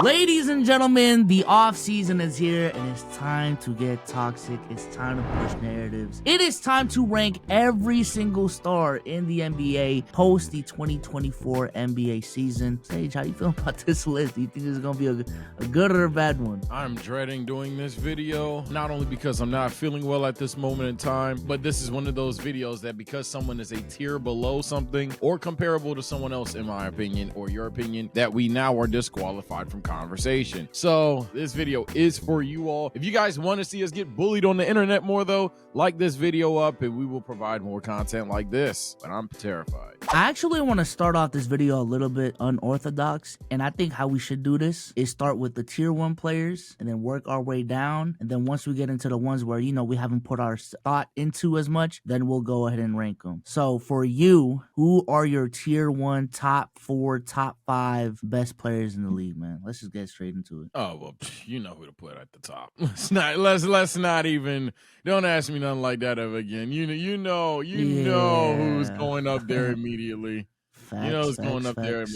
Ladies and gentlemen, the off season is here and it's time to get toxic. It's time to push narratives. It is time to rank every single star in the NBA post the 2024 NBA season. Sage, how you feel about this list? Do you think this is going to be a good or a bad one? I'm dreading doing this video, not only because I'm not feeling well at this moment in time, but this is one of those videos that because someone is a tier below something or comparable to someone else, in my opinion, or your opinion, that we now are disqualified from conversation. So this video is for you all. If you guys want to see us get bullied on the internet more though, like this video up and we will provide more content like this. But I'm terrified. I actually want to start off this video a little bit unorthodox, and I think how we should do this is start with the tier 1 players and then work our way down, and then once we get into the ones where, you know, we haven't put our thought into as much, then we'll go ahead and rank them. So for you, who are your tier 1 top 4, top 5 best players in the league, man? Let's just get straight into it. Oh, well, you know who to put at the top. Let's not even, don't ask me nothing like that ever again. You know who's going up there immediately. Facts, you know who's facts, going up there.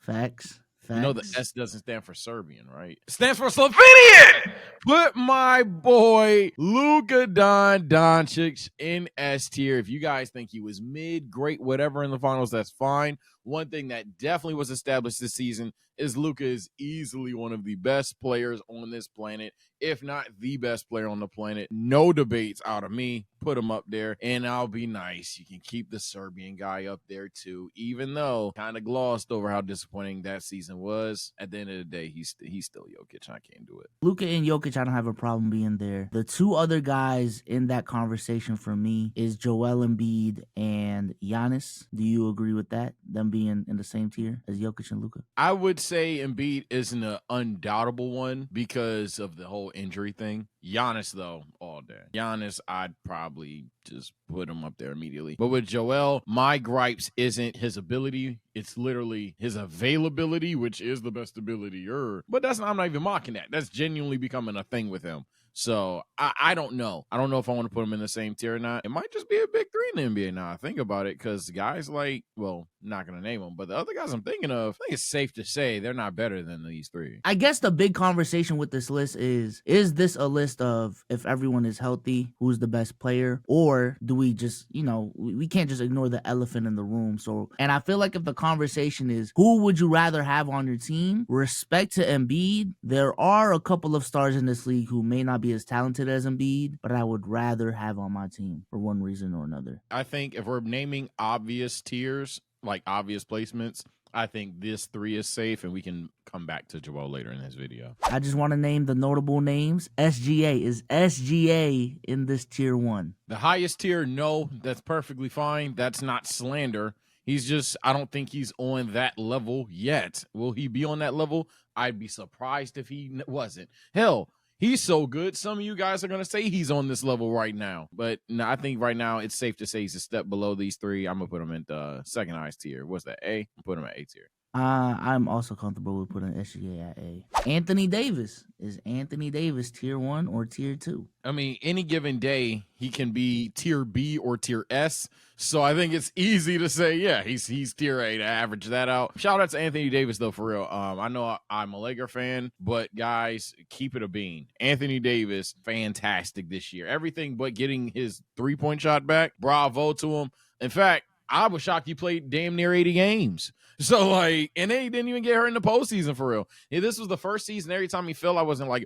Facts. You know the S doesn't stand for Serbian, right? It stands for Slovenian! Put my boy Luka Doncic in S tier. If you guys think he was mid, great, whatever in the finals, that's fine. One thing that definitely was established this season is Luka is easily one of the best players on this planet, if not the best player on the planet. No debates out of me. Put him up there, and I'll be nice. You can keep the Serbian guy up there too, even though kind of glossed over how disappointing that season was. At the end of the day, he's still Jokic. I can't do it. Luka and Jokic, I don't have a problem being there. The two other guys in that conversation for me is Joel Embiid and Giannis. Do you agree with that? Them being in the same tier as Jokic and Luka? I would say Embiid isn't an undoubtable one because of the whole injury thing. Giannis, though, all day. Giannis, I'd probably just put him up there immediately. But with Joel, my gripes isn't his ability. It's literally his availability, which is the best ability. But I'm not even mocking that. That's genuinely becoming a thing with him. So I don't know. I don't know if I want to put him in the same tier or not. It might just be a big three in the NBA now. I think about it because guys like, well, not going to name them, but the other guys I'm thinking of, I think it's safe to say they're not better than these three. I guess the big conversation with this list is this a list of if everyone is healthy, who's the best player? Or do we just, we can't just ignore the elephant in the room. So, and I feel like if the conversation is who would you rather have on your team, respect to Embiid, there are a couple of stars in this league who may not be as talented as Embiid, but I would rather have on my team for one reason or another. I think if we're naming obvious tiers, like obvious placements, I think this 3 is safe, and we can come back to Joel later in this video. I just want to name the notable names. SGA. Is SGA in this tier 1? The highest tier, no, that's perfectly fine. That's not slander. He's just, I don't think he's on that level yet. Will he be on that level? I'd be surprised if he wasn't. Hell, he's so good. Some of you guys are going to say he's on this level right now. But no, I think right now it's safe to say he's a step below these 3. I'm going to put him in the second highest tier. What's that, A? I'm putting him at A tier. I'm also comfortable with putting SGA at A. Anthony Davis. Is Anthony Davis tier 1 or tier 2? I mean, any given day, he can be tier B or tier S. So I think it's easy to say, yeah, he's tier A to average that out. Shout out to Anthony Davis, though, for real. I know I'm a Laker fan, but guys, keep it a bean. Anthony Davis, fantastic this year. Everything but getting his 3-point shot back. Bravo to him. In fact, I was shocked he played damn near 80 games. So, and then he didn't even get hurt in the postseason for real. Yeah, this was the first season. Every time he fell, I wasn't like,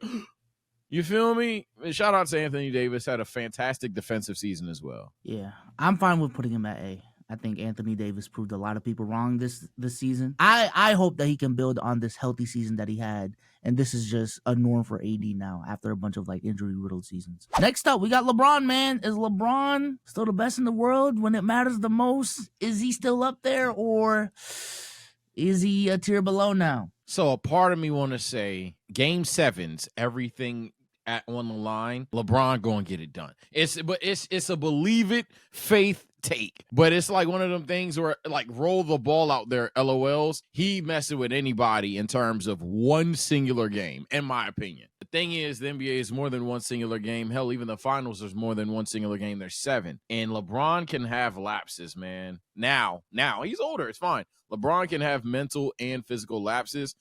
you feel me? Shout out to Anthony Davis. Had a fantastic defensive season as well. Yeah, I'm fine with putting him at A. I think Anthony Davis proved a lot of people wrong this season. I hope that he can build on this healthy season that he had, and this is just a norm for AD now after a bunch of injury-riddled seasons. Next up, we got LeBron, man. Is LeBron still the best in the world when it matters the most? Is he still up there, or is he a tier below now? So a part of me want to say game 7s, everything on the line, LeBron going to get it done. It's a believe it, faith take. But it's like one of them things where roll the ball out there, LOLs. He messing with anybody in terms of one singular game, in my opinion. The thing is, the NBA is more than one singular game. Hell, even the finals, there's more than one singular game. There's 7. And LeBron can have lapses, man. Now, he's older. It's fine. LeBron can have mental and physical lapses.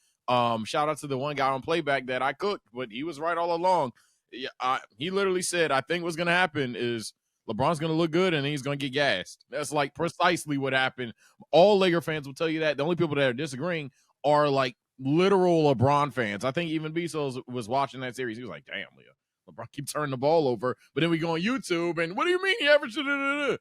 Shout out to the one guy on playback that I cooked, but he was right all along. Yeah, he literally said, I think what's going to happen is LeBron's going to look good and then he's going to get gassed. That's like precisely what happened. All Laker fans will tell you that. The only people that are disagreeing are like literal LeBron fans. I think even Bezos was watching that series. He was like, damn, Leah, LeBron keeps turning the ball over. But then we go on YouTube and what do you mean he averaged?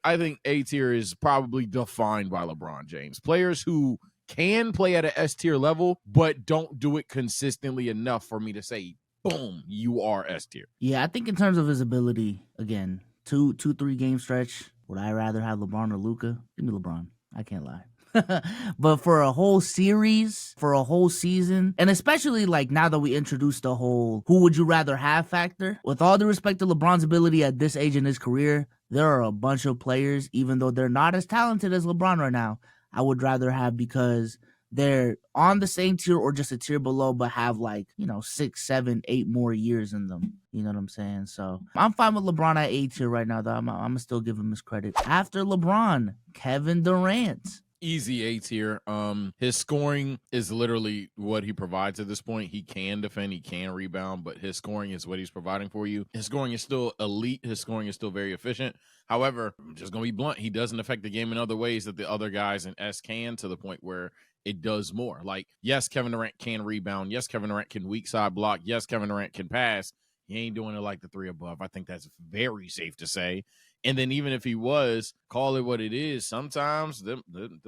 I think A tier is probably defined by LeBron James. Players who can play at an S tier level, but don't do it consistently enough for me to say, boom, you are S tier. Yeah, I think in terms of his ability, again, 3 game stretch, would I rather have LeBron or Luka? Give me LeBron. I can't lie. But for a whole series, for a whole season, and especially like now that we introduced the whole who would you rather have factor, with all due respect to LeBron's ability at this age in his career, there are a bunch of players, even though they're not as talented as LeBron right now, I would rather have because they're on the same tier or just a tier below, but have like, 6, 7, 8 more years in them. You know what I'm saying? So I'm fine with LeBron at A tier right now, though. I'm going to still give him his credit. After LeBron, Kevin Durant. Easy A tier. His scoring is literally what he provides at this point. He can defend, he can rebound, but his scoring is what he's providing for you. His scoring is still elite. His scoring is still very efficient. However, I'm just going to be blunt. He doesn't affect the game in other ways that the other guys in S can, to the point where it does more. Like, yes, Kevin Durant can rebound. Yes, Kevin Durant can weak side block. Yes, Kevin Durant can pass. He ain't doing it like the 3 above. I think that's very safe to say. And then even if he was, call it what it is, sometimes them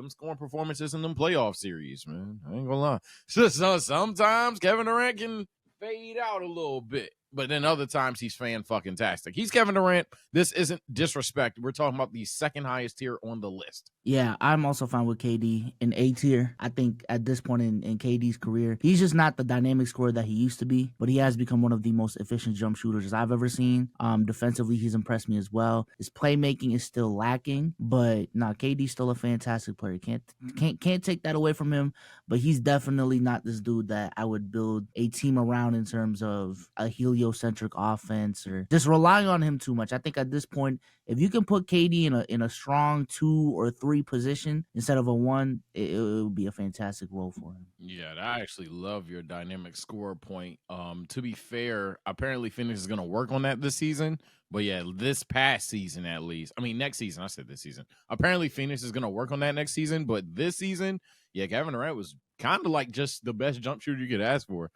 scoring performances in them playoff series, man. I ain't gonna lie. So sometimes Kevin Durant can fade out a little bit. But then other times he's fan-fucking-tastic. He's Kevin Durant. This isn't disrespect. We're talking about the second highest tier on the list. Yeah, I'm also fine with KD in A tier. I think at this point in KD's career, he's just not the dynamic scorer that he used to be, but he has become one of the most efficient jump shooters I've ever seen. Defensively, he's impressed me as well. His playmaking is still lacking, but KD's still a fantastic player. Can't take that away from him, but he's definitely not this dude that I would build a team around in terms of a heliocentric offense or just relying on him too much. I think at this point, if you can put KD in a strong 2 or 3 position instead of a 1, it would be a fantastic role for him. Yeah, I actually love your dynamic scorer point. To be fair, apparently Phoenix is going to work on that this season. But yeah, this past season at least. I mean, next season. I said this season. Apparently Phoenix is going to work on that next season. But this season, yeah, Kevin Durant was kind of like just the best jump shooter you could ask for,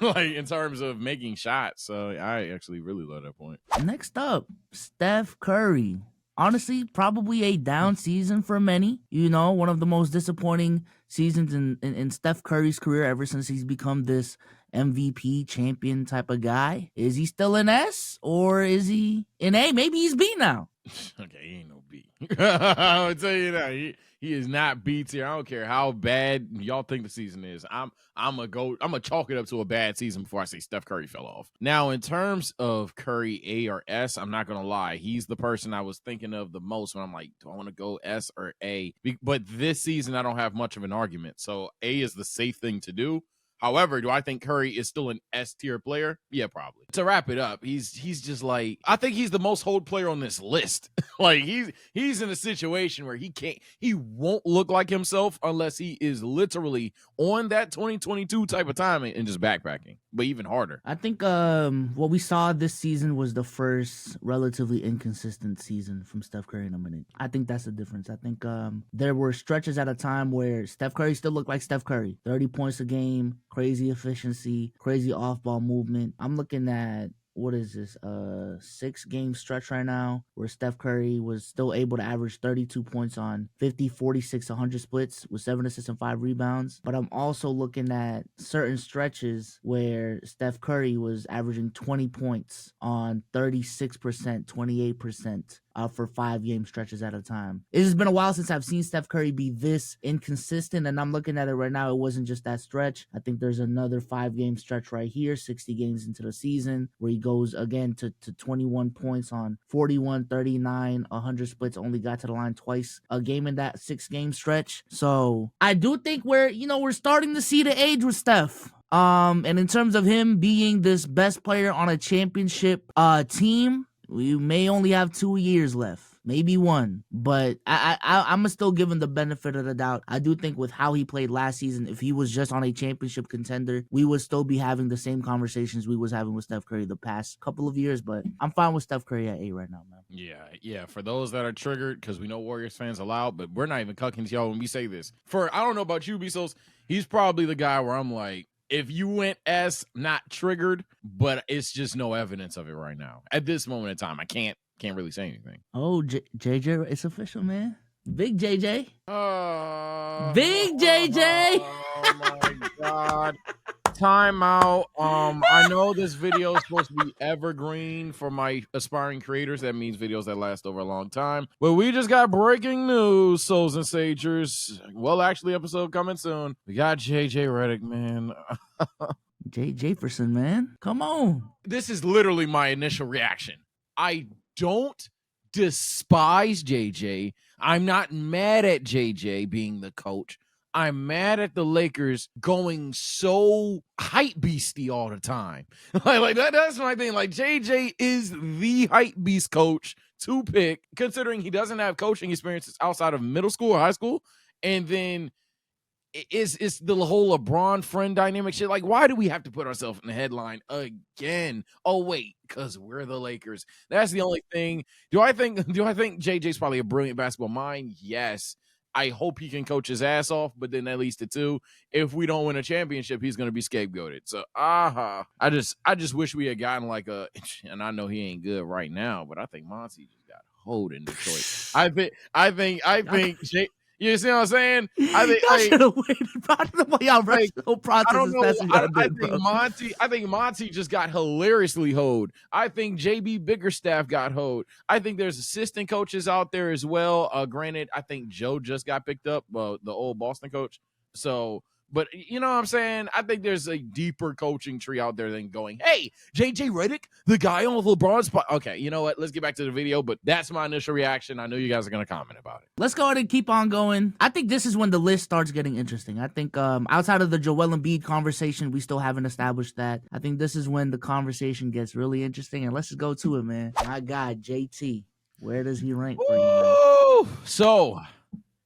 like in terms of making shots. So I actually really love that point. Next up, Steph Curry. Honestly, probably a down season for many. One of the most disappointing seasons in Steph Curry's career ever since he's become this MVP champion type of guy. Is he still an S or is he an A? Maybe he's B now. Okay, he ain't no B. I'll tell you that. He is not B tier. I don't care how bad y'all think the season is. I'm gonna chalk it up to a bad season before I say Steph Curry fell off. Now, in terms of Curry A or S, I'm not gonna lie. He's the person I was thinking of the most when I'm like, do I want to go S or A? But this season, I don't have much of an argument. So A is the safe thing to do. However, do I think Curry is still an S tier player? Yeah, probably. To wrap it up, he's just like, I think he's the most hold player on this list. Like he's in a situation where he won't look like himself unless he is literally on that 2022 type of time and just backpacking, but even harder. I think what we saw this season was the first relatively inconsistent season from Steph Curry in a minute. I think that's the difference. I think there were stretches at a time where Steph Curry still looked like Steph Curry. 30 points a game, crazy efficiency, crazy off-ball movement. I'm looking at, what is this, 6 game stretch right now where Steph Curry was still able to average 32 points on 50, 46, 100 splits with 7 assists and 5 rebounds. But I'm also looking at certain stretches where Steph Curry was averaging 20 points on 36%, 28%. For 5 game stretches at a time. It has been a while since I've seen Steph Curry be this inconsistent, and I'm looking at it right now. It wasn't just that stretch. I think there's another 5 game stretch right here, 60 games into the season, where he goes again to 21 points on 41, 39, 100 splits, only got to the line twice a game in that 6 game stretch. So I do think we're starting to see the age with Steph. And in terms of him being this best player on a championship team, we may only have 2 years left. maybe one. But I'm gonna still give him the benefit of the doubt. I do think with how he played last season, if he was just on a championship contender, we would still be having the same conversations we was having with Steph Curry the past couple of years. But I'm fine with Steph Curry at 8 right now, man. Yeah. For those that are triggered, because we know Warriors fans are loud, but we're not even cucking to y'all when we say this. I don't know about you, Bezos. He's probably the guy where I'm like, if you went S, not triggered, but it's just no evidence of it right now. At this moment in time, I can't really say anything. Oh, JJ, it's official, man. Big JJ. Big JJ. Oh my God. Timeout. I know this video is supposed to be evergreen for my aspiring creators. That means videos that last over a long time. But we just got breaking news, Souls and Sagers. Well, actually, episode coming soon. We got JJ Redick, man. Jefferson, man. Come on. This is literally my initial reaction. I don't despise JJ. I'm not mad at JJ being the coach. I'm mad at the Lakers going so hype beasty all the time. That's my thing. Like, JJ is the hype beast coach to pick, considering he doesn't have coaching experiences outside of middle school or high school. And then it's the whole LeBron friend dynamic shit. Like, why do we have to put ourselves in the headline again? Oh, wait, because we're the Lakers. That's the only thing. Do I think JJ's probably a brilliant basketball mind? Yes. I hope he can coach his ass off, but then that leads to 2. If we don't win a championship, he's going to be scapegoated. So, I just wish we had gotten like and I know he ain't good right now, but I think Monty just got hold in Detroit. I think you see what I'm saying? I think I should have waited. I don't know why y'all rushed the whole process. I don't know. I think Monty just got hilariously hoed. I think JB Biggerstaff got hoed. I think there's assistant coaches out there as well. Granted, I think Joe just got picked up, the old Boston coach. So, but you know what I'm saying? I think there's a deeper coaching tree out there than going, hey, JJ Redick, the guy on LeBron's spot. Okay, you know what? Let's get back to the video, but that's my initial reaction. I know you guys are going to comment about it. Let's go ahead and keep on going. I think this is when the list starts getting interesting. I think outside of the Joel Embiid conversation, we still haven't established that. I think this is when the conversation gets really interesting, and let's just go to it, man. My God, JT, where does he rank for you, man? So,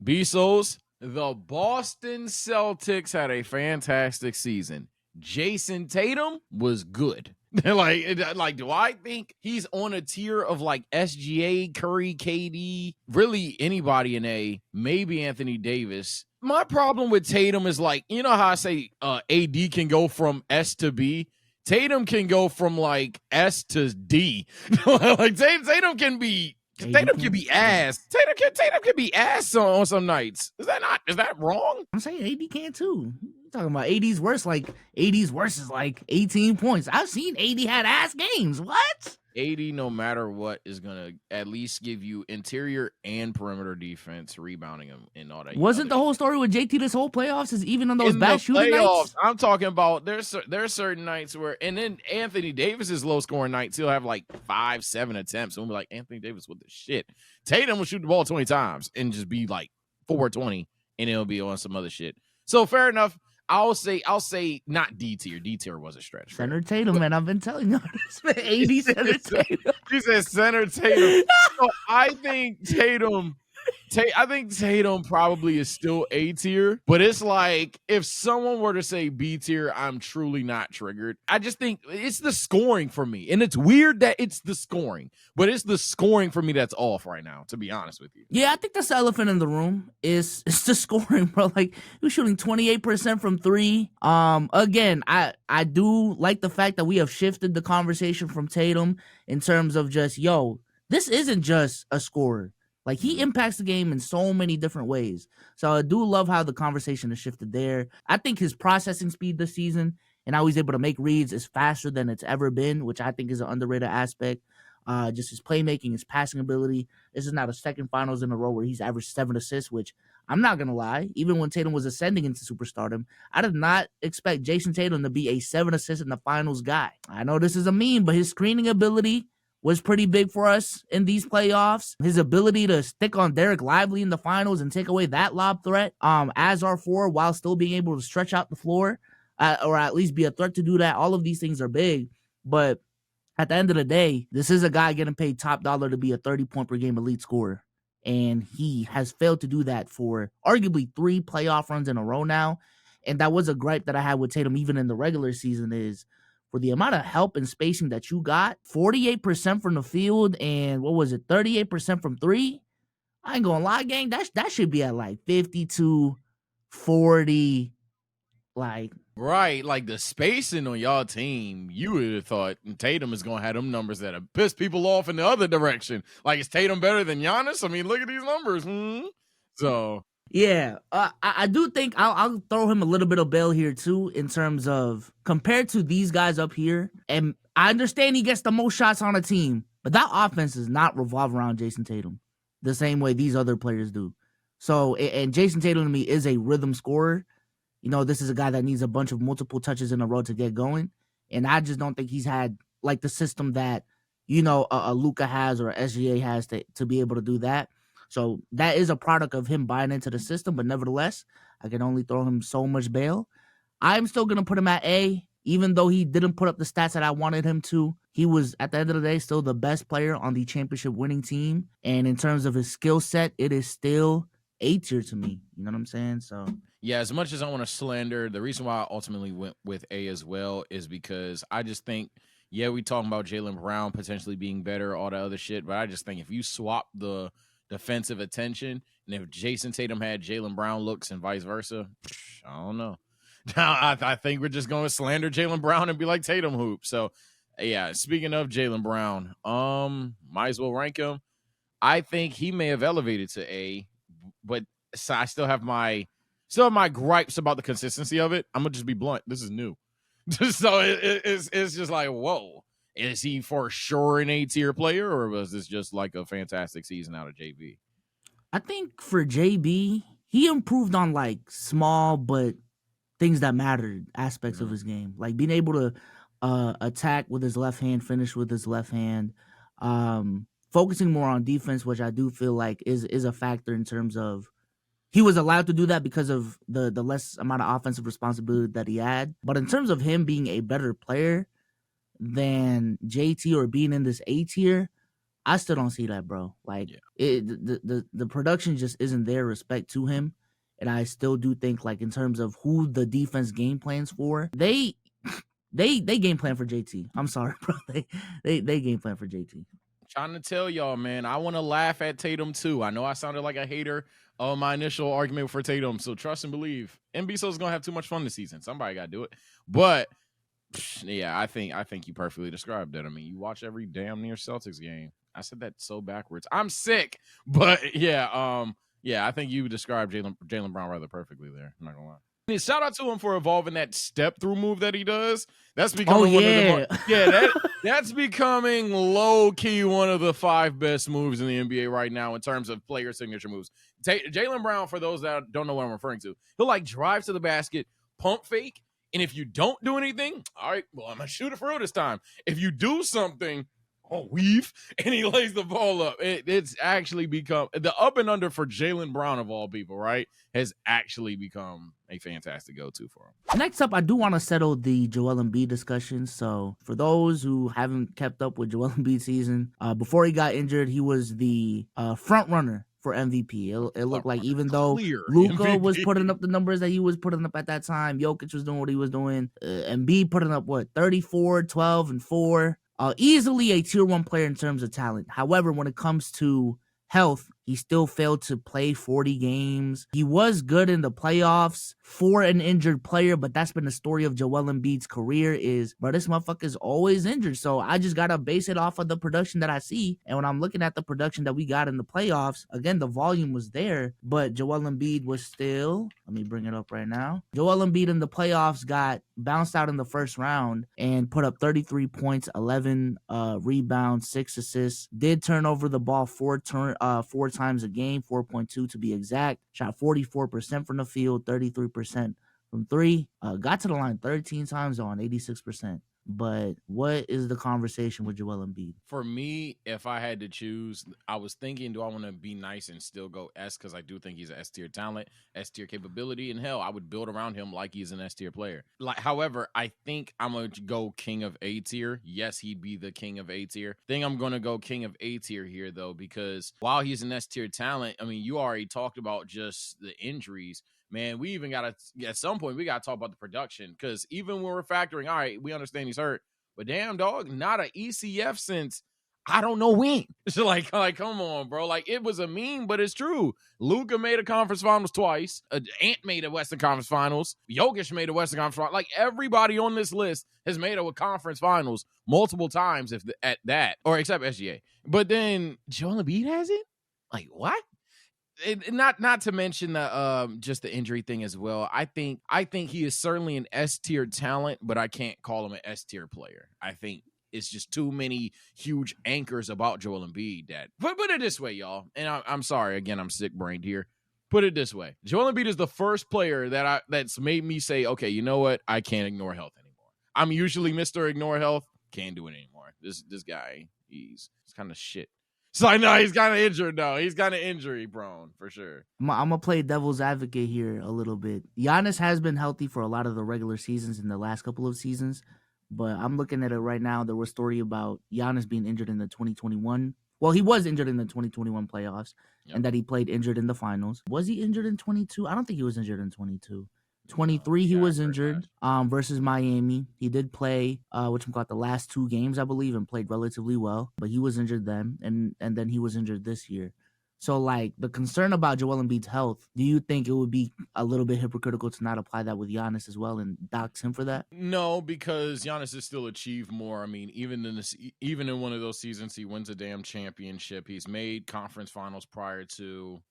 Bezos, the Boston Celtics had a fantastic season. Jason Tatum was good. like, do I think he's on a tier of like SGA, Curry, KD, really anybody in A, maybe Anthony Davis? My problem with Tatum is like, you know how I say AD can go from S to B? Tatum can go from like S to D. Like Tatum can be ass. Tatum can be ass on some nights. Is that wrong? I'm saying AD can too. You're talking about AD's worst, like AD's worst is like 18 points. I've seen AD had ass games. What? AD, no matter what, is gonna at least give you interior and perimeter defense, rebounding him and all that. Wasn't the whole story with JT this whole playoffs is even on those bad shooting nights? I'm talking about there's certain nights where, and then Anthony Davis's low scoring nights, he'll have like 5-7 attempts, and we'll be like, Anthony Davis with the shit. Tatum will shoot the ball 20 times and just be like 4-20, and it'll be on some other shit. So fair enough. I'll say not D tier. D tier was a stretch. Center Tatum, man. I've been telling you this, man. AD center Tatum. He said center Tatum. So I think Tatum probably is still A tier, but it's like if someone were to say B tier, I'm truly not triggered. I just think it's the scoring for me, and it's weird that it's the scoring, but it's the scoring for me that's off right now, to be honest with you. Yeah, I think that's the elephant in the room is the scoring, bro. Like, you're shooting 28% from 3. Again, I do like the fact that we have shifted the conversation from Tatum in terms of just, yo, this isn't just a scorer. Like, he impacts the game in so many different ways. So I do love how the conversation has shifted there. I think his processing speed this season and how he's able to make reads is faster than it's ever been, which I think is an underrated aspect. Just his playmaking, his passing ability. This is now the second finals in a row where he's averaged 7 assists, which I'm not going to lie. Even when Tatum was ascending into superstardom, I did not expect Jason Tatum to be a 7 assist in the finals guy. I know this is a meme, but his screening ability was pretty big for us in these playoffs. His ability to stick on Derek Lively in the finals and take away that lob threat as our 4 while still being able to stretch out the floor or at least be a threat to do that. All of these things are big, but at the end of the day, this is a guy getting paid top dollar to be a 30-point per game elite scorer. And he has failed to do that for arguably 3 playoff runs in a row now. And that was a gripe that I had with Tatum even in the regular season is for the amount of help and spacing that you got, 48% from the field and what was it, 38% from 3? I ain't gonna lie, gang, that should be at like 52, 40, like Right, like the spacing on y'all team, you would have thought Tatum is gonna have them numbers that have pissed people off in the other direction. Like, is Tatum better than Giannis? I mean, look at these numbers. So yeah, I do think I'll throw him a little bit of bail here too in terms of compared to these guys up here. And I understand he gets the most shots on a team, but that offense does not revolve around Jason Tatum the same way these other players do. So, and Jason Tatum to me is a rhythm scorer. You know, this is a guy that needs a bunch of multiple touches in a row to get going. And I just don't think he's had like the system that, you know, a Luka has or a SGA has to be able to do that. So that is a product of him buying into the system. But nevertheless, I can only throw him so much bail. I'm still going to put him at A, even though he didn't put up the stats that I wanted him to. He was, at the end of the day, still the best player on the championship winning team. And in terms of his skill set, it is still A tier to me. You know what I'm saying? So yeah, as much as I want to slander, the reason why I ultimately went with A as well is because I just think, yeah, we talking about Jaylen Brown potentially being better, all that other shit, but I just think if you swap the defensive attention and if Jason Tatum had Jaylen Brown looks and vice versa, I don't know. Now I think we're just going to slander Jaylen Brown and be like Tatum hoop. So yeah, speaking of Jaylen Brown, might as well rank him. I think he may have elevated to A, but so I still have my gripes about the consistency of it. I'm gonna just be blunt. This is new, so it's just like, whoa, is he for sure an A-tier player, or was this just like a fantastic season out of JB? I think for JB, he improved on like small but things that mattered aspects of his game, like being able to attack with his left hand, finish with his left hand, focusing more on defense, which I do feel like is a factor in terms of he was allowed to do that because of the less amount of offensive responsibility that he had. But in terms of him being a better player than JT or being in this A tier, I still don't see that, bro. Like the production just isn't there, respect to him. And I still do think, like, in terms of who the defense game plans for, they game plan for JT. I'm sorry, bro. They game plan for JT. Trying to tell y'all, man, I want to laugh at Tatum too. I know I sounded like a hater on my initial argument for Tatum, so trust and believe. Embiid's gonna have too much fun this season. Somebody got to do it. But yeah, I think you perfectly described that. I mean, you watch every damn near Celtics game. I said that so backwards. I'm sick, but yeah, I think you described Jaylen Brown rather perfectly there. I'm not gonna lie. Shout out to him for evolving that step through move that he does. That's becoming one of the that's becoming low key one of the 5 best moves in the NBA right now in terms of player signature moves. Jaylen Brown, for those that don't know what I'm referring to, he'll like drive to the basket, pump fake, and if you don't do anything, all right, well, I'm gonna shoot it for real this time. If you do something, weave, and he lays the ball up. It's actually become the up and under for Jaylen Brown of all people, right? Has actually become a fantastic go-to for him. Next up, I do want to settle the Joel Embiid discussion. So for those who haven't kept up with Joel Embiid's season, before he got injured, he was the front runner for MVP. It looked like even though Luka was putting up the numbers that he was putting up at that time, Jokic was doing what he was doing, Embiid putting up, 34, 12, and 4. Easily a tier 1 player in terms of talent. However, when it comes to health, he still failed to play 40 games. He was good in the playoffs for an injured player, but that's been the story of Joel Embiid's career is, bro, this motherfucker's always injured. So I just got to base it off of the production that I see. And when I'm looking at the production that we got in the playoffs, again, the volume was there, but Joel Embiid was still, let me bring it up right now. Joel Embiid in the playoffs got bounced out in the first round and put up 33 points, 11 rebounds, 6 assists, did turn over the ball 4 times a game, 4.2 to be exact, shot 44% from the field, 33% from 3. Got to the line 13 times on 86%. But what is the conversation with Joel Embiid? For me, if I had to choose, I was thinking, do I want to be nice and still go S? Because I do think he's an S tier talent, S tier capability, and hell, I would build around him like he's an S tier player. However, I think I'm gonna go king of A tier. Yes, he'd be the king of A tier. Think I'm gonna go king of A tier here though, because while he's an S tier talent, I mean, you already talked about just the injuries. Man, we even got to, at some point, we got to talk about the production, because even when we're factoring, all right, we understand he's hurt, but damn, dog, not an ECF since I don't know when. So like, come on, bro. Like, it was a meme, but it's true. Luka made a conference finals twice. Ant made a Western Conference Finals. Jokic made a Western Conference Finals. Like, everybody on this list has made a conference finals multiple times, at that, or except SGA. But then Joel Embiid hasn't? Like, what? Not to mention the just the injury thing as well. I think he is certainly an S tier talent, but I can't call him an S tier player. I think it's just too many huge anchors about Joel Embiid that. Put it this way, y'all, and I'm sorry again, I'm sick brained here. Put it this way: Joel Embiid is the first player that's made me say, okay, you know what? I can't ignore health anymore. I'm usually Mr. Ignore Health. Can't do it anymore. This guy, he's kind of shit. So I know he's kind of injured, though. He's kind of injury prone, for sure. I'm going to play devil's advocate here a little bit. Giannis has been healthy for a lot of the regular seasons in the last couple of seasons, but I'm looking at it right now. There was a story about Giannis being injured in the 2021. Well, he was injured in the 2021 playoffs, and that he played injured in the finals. Was he injured in 22? I don't think he was injured in 22. 23, he was injured versus Miami. He did play, the last 2 games, I believe, and played relatively well. But he was injured then, and then he was injured this year. So, like, the concern about Joel Embiid's health, do you think it would be a little bit hypocritical to not apply that with Giannis as well and dox him for that? No, because Giannis has still achieved more. I mean, even in one of those seasons, he wins a damn championship. He's made conference finals prior to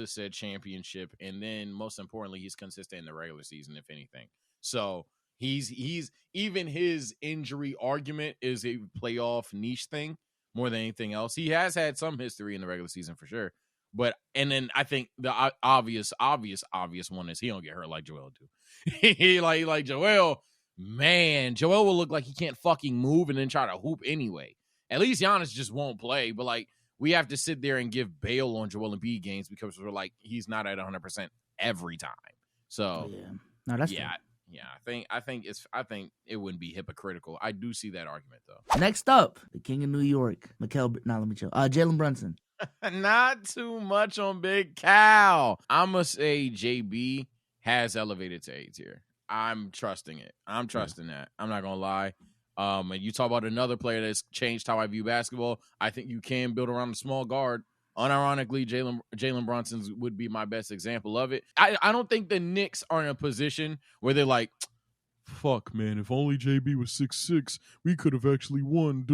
said championship, and then most importantly, he's consistent in the regular season, if anything. So he's even his injury argument is a playoff niche thing more than anything else. He has had some history in the regular season for sure, and then I think the obvious one is he don't get hurt like Joel do. He like Joel, man, Joel will look like he can't fucking move and then try to hoop anyway. At least Giannis just won't play, but like, we have to sit there and give bail on Joel Embiid games because we're like, he's not at 100% every time. So that's yeah. I think it wouldn't be hypocritical. I do see that argument though. Next up, the King of New York, Jaylen Brunson. Not too much on Big Cal. I'ma say JB has elevated to A tier. I'm trusting it. I'm trusting that. I'm not gonna lie. And you talk about another player that's changed how I view basketball. I think you can build around a small guard. Unironically, Jaylen Brunson would be my best example of it. I don't think the Knicks are in a position where they're like, fuck, man, if only JB was 6'6", we could have actually won.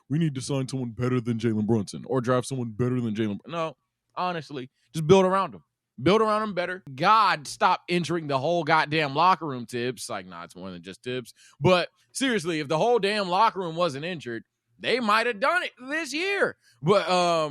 We need to sign someone better than Jaylen Brunson or draft someone better than Jaylen. No, honestly, just build around him. Build around him better. God, stop injuring the whole goddamn locker room, Tibbs. Like, nah, it's more than just Tibbs. But seriously, if the whole damn locker room wasn't injured, they might have done it this year. But I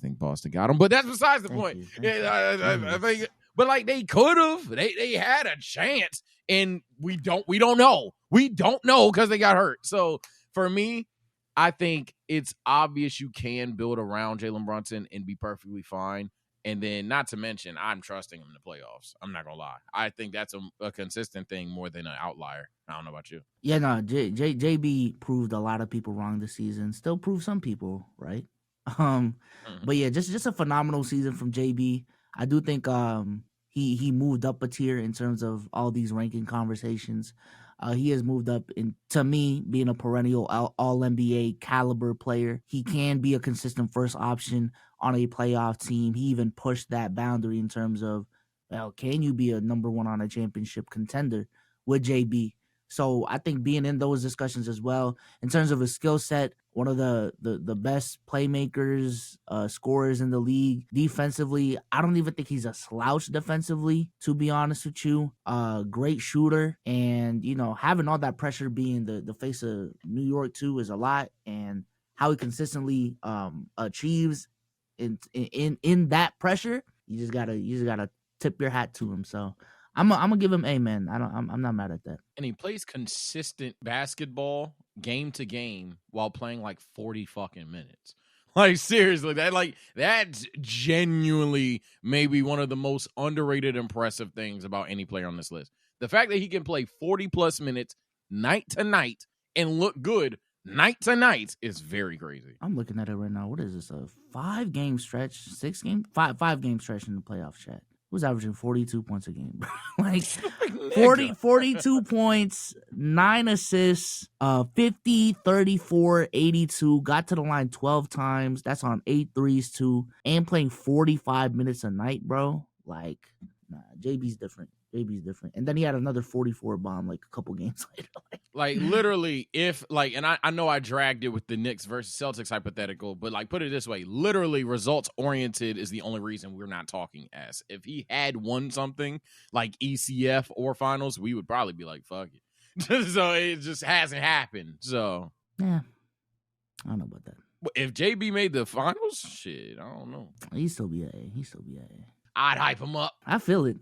think Boston got him. But that's besides the point. I think, but like they could have. They had a chance, and we don't know. We don't know because they got hurt. So for me, I think it's obvious you can build around Jaylen Brunson and be perfectly fine. And then, not to mention, I'm trusting him in the playoffs. I'm not going to lie. I think that's a consistent thing more than an outlier. I don't know about you. Yeah, no, JB proved a lot of people wrong this season. Still proved some people right. But yeah, just a phenomenal season from JB. I do think he moved up a tier in terms of all these ranking conversations. He has moved up to me, being a perennial all NBA caliber player. He can be a consistent first option on a playoff team. He even pushed that boundary in terms of, well, can you be a number 1 on a championship contender with JB? So I think being in those discussions as well, in terms of his skill set, one of the best playmakers, scorers in the league. Defensively, I don't even think he's a slouch defensively, to be honest with you. Great shooter, and having all that pressure, being the face of New York too, is a lot. And how he consistently achieves in that pressure, you just gotta tip your hat to him. So I'm gonna give him A, man. I'm not mad at that. And he plays consistent basketball game to game while playing like 40 fucking minutes. Like, seriously, that's genuinely maybe one of the most underrated, impressive things about any player on this list. The fact that he can play 40 plus minutes night to night and look good night to night is very crazy. I'm looking at it right now. What is this? A 5-game stretch? 5-game stretch in the playoff chat. Who's averaging 42 points a game, bro? Like 42 points, 9 assists, 50, 34, 82, got to the line 12 times. That's on 8 threes too, and playing 45 minutes a night, bro. Like, nah, JB's different. And then he had another 44 bomb like a couple games later. Like, literally, if, like, and I know I dragged it with the Knicks versus Celtics hypothetical, but, like, put it this way, literally results-oriented is the only reason we're not talking as. If he had won something like ECF or finals, we would probably be like, fuck it. So it just hasn't happened. So, yeah, I don't know about that. If JB made the finals, shit, I don't know. He'd still be A. I'd hype him up. I feel it.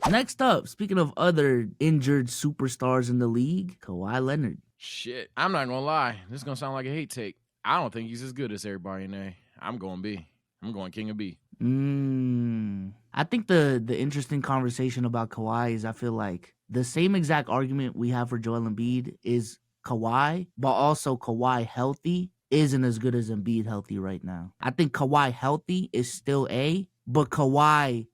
Next up, speaking of other injured superstars in the league, Kawhi Leonard. Shit, I'm not going to lie. This is going to sound like a hate take. I don't think he's as good as everybody in A. I'm going B. I'm going King of B. I think the interesting conversation about Kawhi is I feel like the same exact argument we have for Joel Embiid is Kawhi, but also Kawhi healthy isn't as good as Embiid healthy right now. I think Kawhi healthy is still A, but Kawhi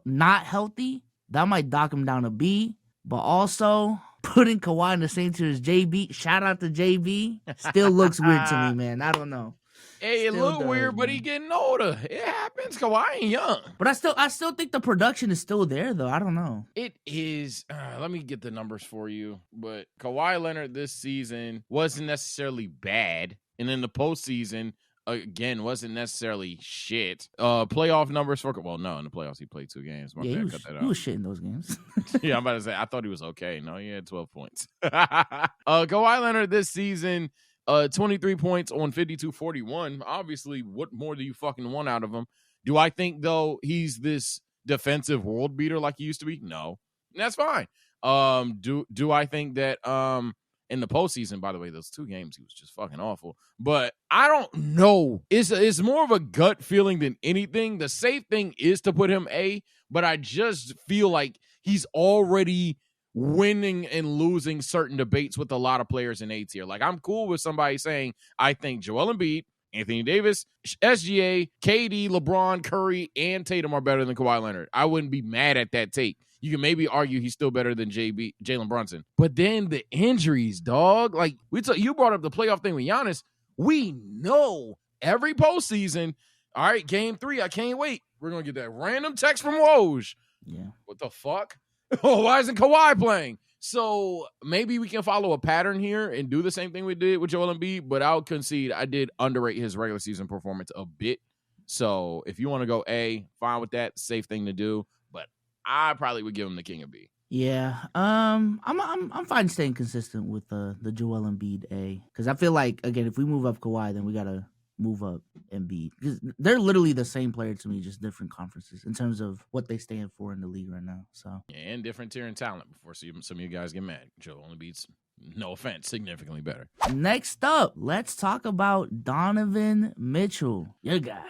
not healthy, that might dock him down to B. But also, putting Kawhi in the same tier as JB, shout out to JB, still looks weird to me, man. I don't know. Hey, it look weird, but he getting older. It happens. Kawhi ain't young. But I still think the production is still there, though. I don't know. It is. Let me get the numbers for you. But Kawhi Leonard this season wasn't necessarily bad. And in the postseason, again, wasn't necessarily shit. Playoff numbers for, well, no, in the playoffs he played 2 games. Yeah, he was shit in those games. Yeah, I'm about to say, I thought he was okay. No, he had 12 points. Kawhi Leonard this season, 23 points on 52-41. Obviously, what more do you fucking want out of him? Do I think, though, he's this defensive world beater like he used to be? No. And that's fine. Do I think that in the postseason, by the way, those 2 games, he was just fucking awful. But I don't know. It's more of a gut feeling than anything. The safe thing is to put him A, but I just feel like he's already winning and losing certain debates with a lot of players in A tier. Like, I'm cool with somebody saying, I think Joel Embiid, Anthony Davis, SGA, KD, LeBron, Curry, and Tatum are better than Kawhi Leonard. I wouldn't be mad at that take. You can maybe argue he's still better than Jaylen Brunson. But then the injuries, dog. Like, you brought up the playoff thing with Giannis. We know every postseason, all right, game 3, I can't wait. We're going to get that random text from Woj. Yeah. What the fuck? Oh, why isn't Kawhi playing? So maybe we can follow a pattern here and do the same thing we did with Joel Embiid, but I'll concede I did underrate his regular season performance a bit. So if you want to go A, fine with that. Safe thing to do. But I probably would give him the King of B. Yeah, I'm fine staying consistent with the Joel Embiid A, because I feel like, again, if we move up Kawhi, then we gotta move up Embiid, because they're literally the same player to me, just different conferences in terms of what they stand for in the league right now. So yeah, and different tier in talent. Before some of you guys get mad, Joel Embiid's, no offense, significantly better. Next up, let's talk about Donovan Mitchell, your guy.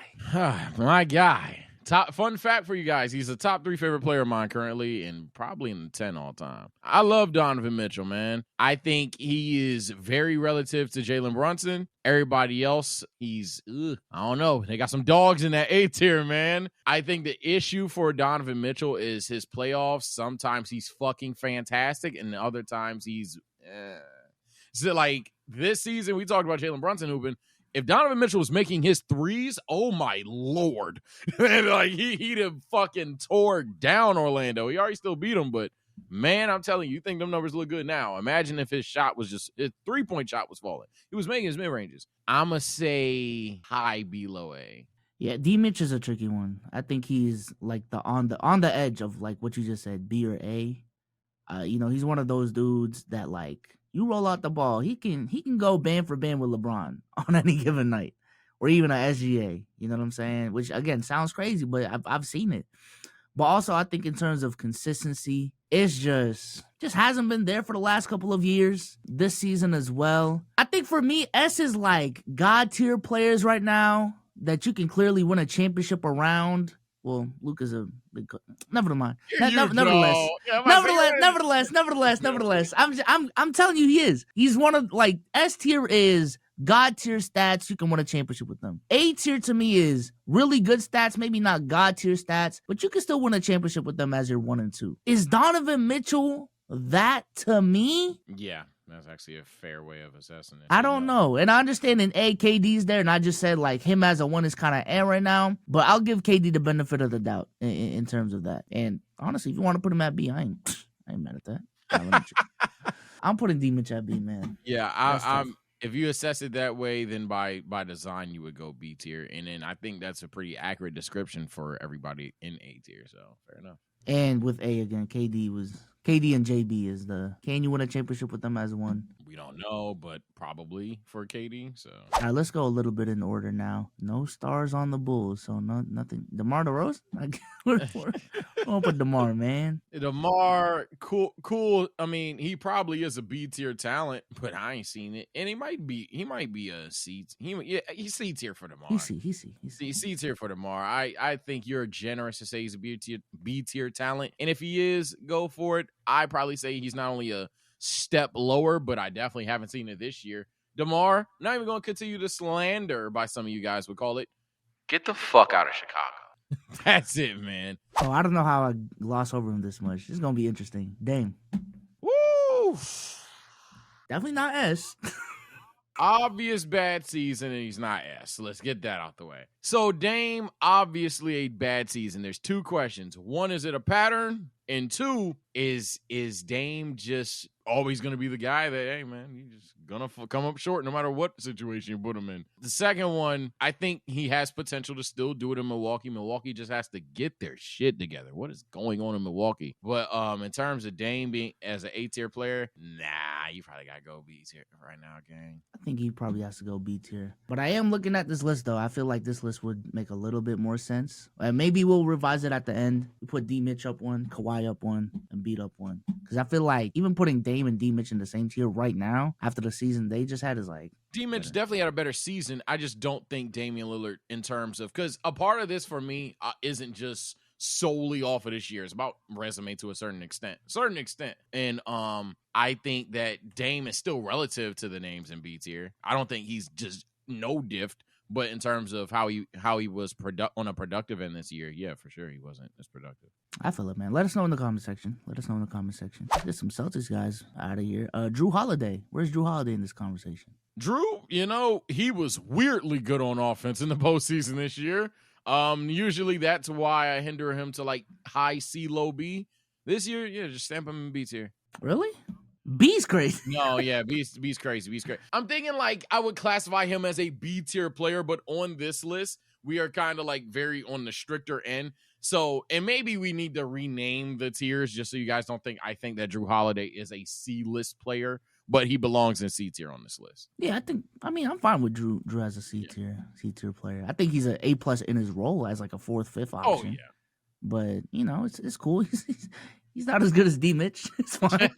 My guy. Fun fact for you guys, he's a top 3 favorite player of mine currently and probably in the 10 all time. I love Donovan Mitchell, man. I think he is very relative to Jaylen Brunson. Everybody else, he's, I don't know. They got some dogs in that A tier, man. I think the issue for Donovan Mitchell is his playoffs. Sometimes he's fucking fantastic and other times he's, So, like, this season, we talked about Jaylen Brunson hooping. If Donovan Mitchell was making his threes, oh my Lord. Like, he'd have fucking tore down Orlando. He already still beat him, but man, I'm telling you, you think them numbers look good now. Imagine if his 3-point shot was falling. He was making his mid-ranges. I'ma say high B, low A. Yeah, D Mitch is a tricky one. I think he's like on the edge of like what you just said, B or A. He's one of those dudes that, like, you roll out the ball, he can go band for band with LeBron on any given night, or even a SGA. You know what I'm saying? Which, again, sounds crazy, but I've seen it. But also, I think in terms of consistency, it's just hasn't been there for the last couple of years. This season as well. I think for me, S is like God tier players right now that you can clearly win a championship around. Well, Luka's a big. Never mind. Nevertheless, I'm telling you, he is. He's one of like S tier is God tier stats. You can win a championship with them. A tier to me is really good stats, maybe not God tier stats, but you can still win a championship with them as your 1 and 2. Is Donovan Mitchell that to me? Yeah. That's actually a fair way of assessing it. I don't know. And I understand in A, KD's there, and I just said like him as a 1 is kind of right now, but I'll give KD the benefit of the doubt in terms of that. And honestly, if you want to put him at B, I ain't mad at that. I'm putting D-Mitch at B, man. Yeah, I'm. If you assess it that way, then by design you would go B tier, and then I think that's a pretty accurate description for everybody in A tier. So fair enough. And with A again, KD and JB is the. Can you win a championship with them as 1? We don't know, but probably for KD. So all right, let's go a little bit in order now. No stars on the Bulls, so nothing. DeMar DeRozan. We're gonna put DeMar, man. DeMar, cool. I mean, he probably is a B tier talent, but I ain't seen it, and he might be a C. He's C tier for DeMar. He's C tier for DeMar. I think you're generous to say he's a B tier talent, and if he is, go for it. I probably say he's not only a step lower, but I definitely haven't seen it this year. DeMar, not even going to continue to slander, by some of you guys would call it. Get the fuck out of Chicago. That's it, man. Oh, I don't know how I gloss over him this much. It's going to be interesting. Dame. Woo! Definitely not S. Obvious bad season, and he's not S. Let's get that out the way. So Dame, obviously a bad season. There's 2 questions. 1, is it a pattern? And 2, is Dame just always going to be the guy that, hey, man, you just going to come up short no matter what situation you put him in? The second one, I think he has potential to still do it in Milwaukee. Milwaukee just has to get their shit together. What is going on in Milwaukee? But in terms of Dame being as an A-tier player, nah, you probably got to go B tier right now, gang. I think he probably has to go B tier. But I am looking at this list, though. I feel like this list would make a little bit more sense. Maybe we'll revise it at the end. We put D-Mitch up 1, Kawhi up 1, and Embiid up 1. Because I feel like even putting Dame and D-Mitch in the same tier right now, after the season they just had, is like... D-Mitch definitely had a better season. I just don't think Damian Lillard in terms of... Because a part of this for me isn't just solely off of this year. It's about resume to a certain extent. And I think that Dame is still relative to the names in B tier. I don't think he's just no diff. But in terms of how he was on a productive end this year, yeah, for sure he wasn't as productive. I feel it, man. Let us know in the comment section. Get some Celtics guys out of here. Drew Holiday. Where's Drew Holiday in this conversation? Drew, he was weirdly good on offense in the postseason this year. Usually that's why I hinder him to like high C, low B. This year, yeah, just stamp him in B tier. Really? B's crazy. No, yeah, B's crazy. I'm thinking like I would classify him as a B tier player, but on this list, we are kind of like very on the stricter end. So, and maybe we need to rename the tiers just so you guys don't think I think that Drew Holiday is a C list player, but he belongs in C tier on this list. Yeah, I'm fine with Drew as a C tier player. I think he's an A+ in his role as like a 4th, 5th option. Oh yeah. But, it's cool. He's not as good as D-Mitch. It's fine.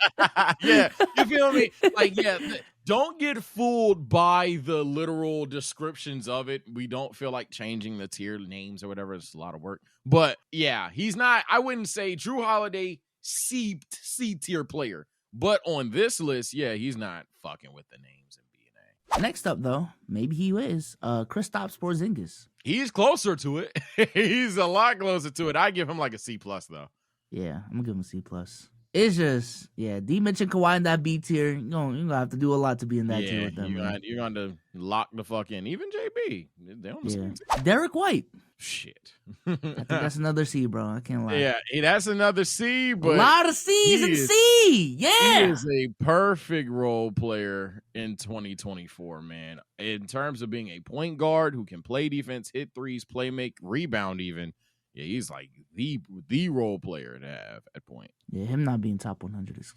Yeah, you feel me? Like, yeah, don't get fooled by the literal descriptions of it. We don't feel like changing the tier names or whatever. It's a lot of work. But, yeah, he's not, I wouldn't say Drew Holiday C-tier player. But on this list, yeah, he's not fucking with the names in B and A. Next up, though, maybe he is, Kristaps Porzingis. He's closer to it. He's a lot closer to it. I give him like a C+, though. Yeah, I'm gonna give him a C+. It's just, yeah, D-Mitch and Kawhi in that B tier. You're gonna have to do a lot to be in that tier with them. You're going to lock the fuck in. Even JB. They on the same team. Derek White. Shit. I think that's another C, bro. I can't lie. Yeah, that's another C, but a lot of C's in C. Yeah. He is a perfect role player in 2024, man. In terms of being a point guard who can play defense, hit threes, play make, rebound even. Yeah, he's like the role player to have at point. Yeah, him not being top 100 is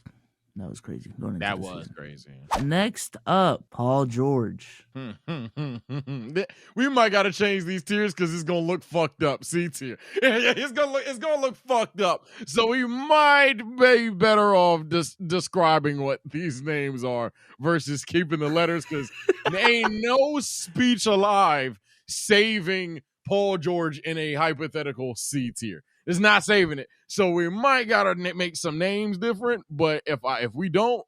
That was crazy. Going into That the was season. crazy. Next up, Paul George. We might gotta change these tiers because it's gonna look fucked up. C tier. It's gonna look fucked up. So we might be better off describing what these names are versus keeping the letters, because there ain't no speech alive saving Paul George in a hypothetical C tier. It's not saving it. So we might gotta make some names different. But if we don't,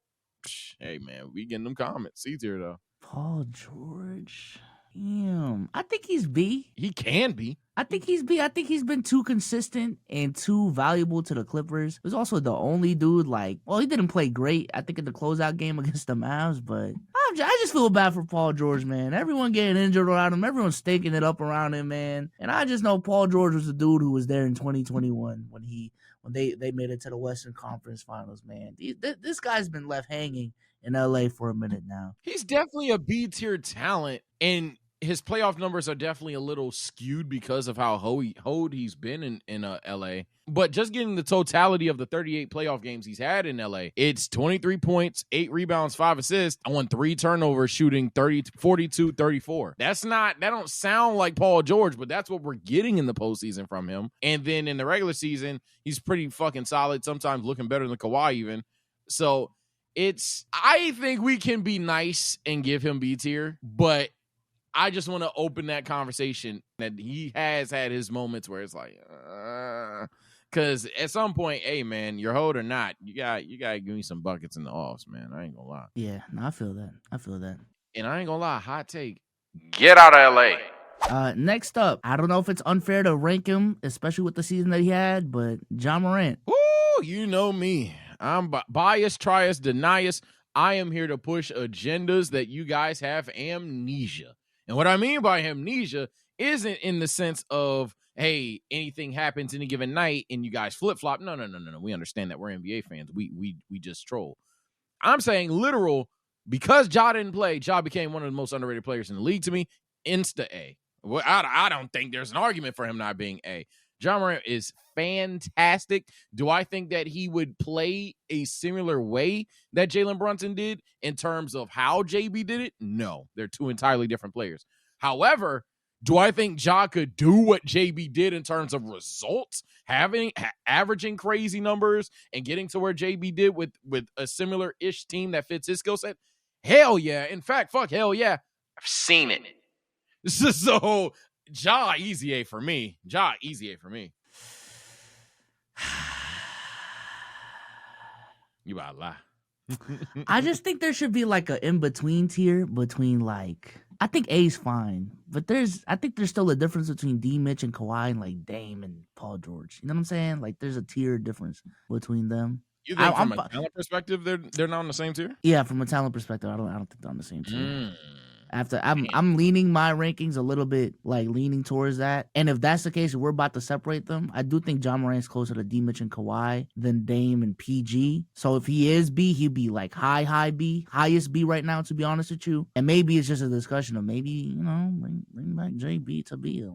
hey man, we getting them comments. C tier though. Paul George. Damn. I think he's B. He can be. I think he's B. I think he's been too consistent and too valuable to the Clippers. He was also the only dude, like, well, he didn't play great, I think, in the closeout game against the Mavs, but I just feel bad for Paul George, man. Everyone getting injured around him. Everyone's stinking it up around him, man. And I just know Paul George was the dude who was there in 2021 when they made it to the Western Conference Finals, man. This guy's been left hanging in LA for a minute now. He's definitely a B tier talent, and his playoff numbers are definitely a little skewed because of how hoed he's been in LA. But just getting the totality of the 38 playoff games he's had in LA, it's 23 points, 8 rebounds, 5 assists on 3 turnovers, shooting 42, 34. That don't sound like Paul George, but that's what we're getting in the postseason from him. And then in the regular season, he's pretty fucking solid, sometimes looking better than Kawhi even. So I think we can be nice and give him B tier, but I just want to open that conversation that he has had his moments where it's like, because at some point, hey man, you're hold or not, you gotta give me some buckets in the offs, man. I ain't gonna lie. Yeah, no, I feel that. And I ain't gonna lie, hot take, get out of LA. Next up, I don't know if it's unfair to rank him, especially with the season that he had, but Ja Morant. Woo, you know me. I'm bias, trias, denius. I am here to push agendas that you guys have amnesia. And what I mean by amnesia isn't in the sense of, hey, anything happens any given night and you guys flip-flop. No. We understand that. We're NBA fans. We just troll. I'm saying literal, because Ja didn't play, Ja became one of the most underrated players in the league to me. Insta A. Well, I don't think there's an argument for him not being A. Ja Morant is fantastic. Do I think that he would play a similar way that Jaylen Brunson did in terms of how JB did it? No, they're two entirely different players. However, do I think Ja could do what JB did in terms of results, averaging crazy numbers and getting to where JB did with a similar-ish team that fits his skill set? Hell yeah. In fact, hell yeah. I've seen it. So Ja, easy A for me. Ja, easy A for me. You about to lie. I just think there should be like a in-between tier between, like, I think A's fine, but I think there's still a difference between D Mitch and Kawhi and like Dame and Paul George. You know what I'm saying? Like there's a tier difference between them. You think from a talent perspective they're not on the same tier? Yeah, from a talent perspective, I don't think they're on the same tier. I'm leaning my rankings a little bit, like leaning towards that. And if that's the case, if we're about to separate them, I do think Ja Morant's closer to D Mitch and Kawhi than Dame and PG. So if he is B, he'd be like high B, highest B right now, to be honest with you. And maybe it's just a discussion of maybe, you know, bring back JB to B.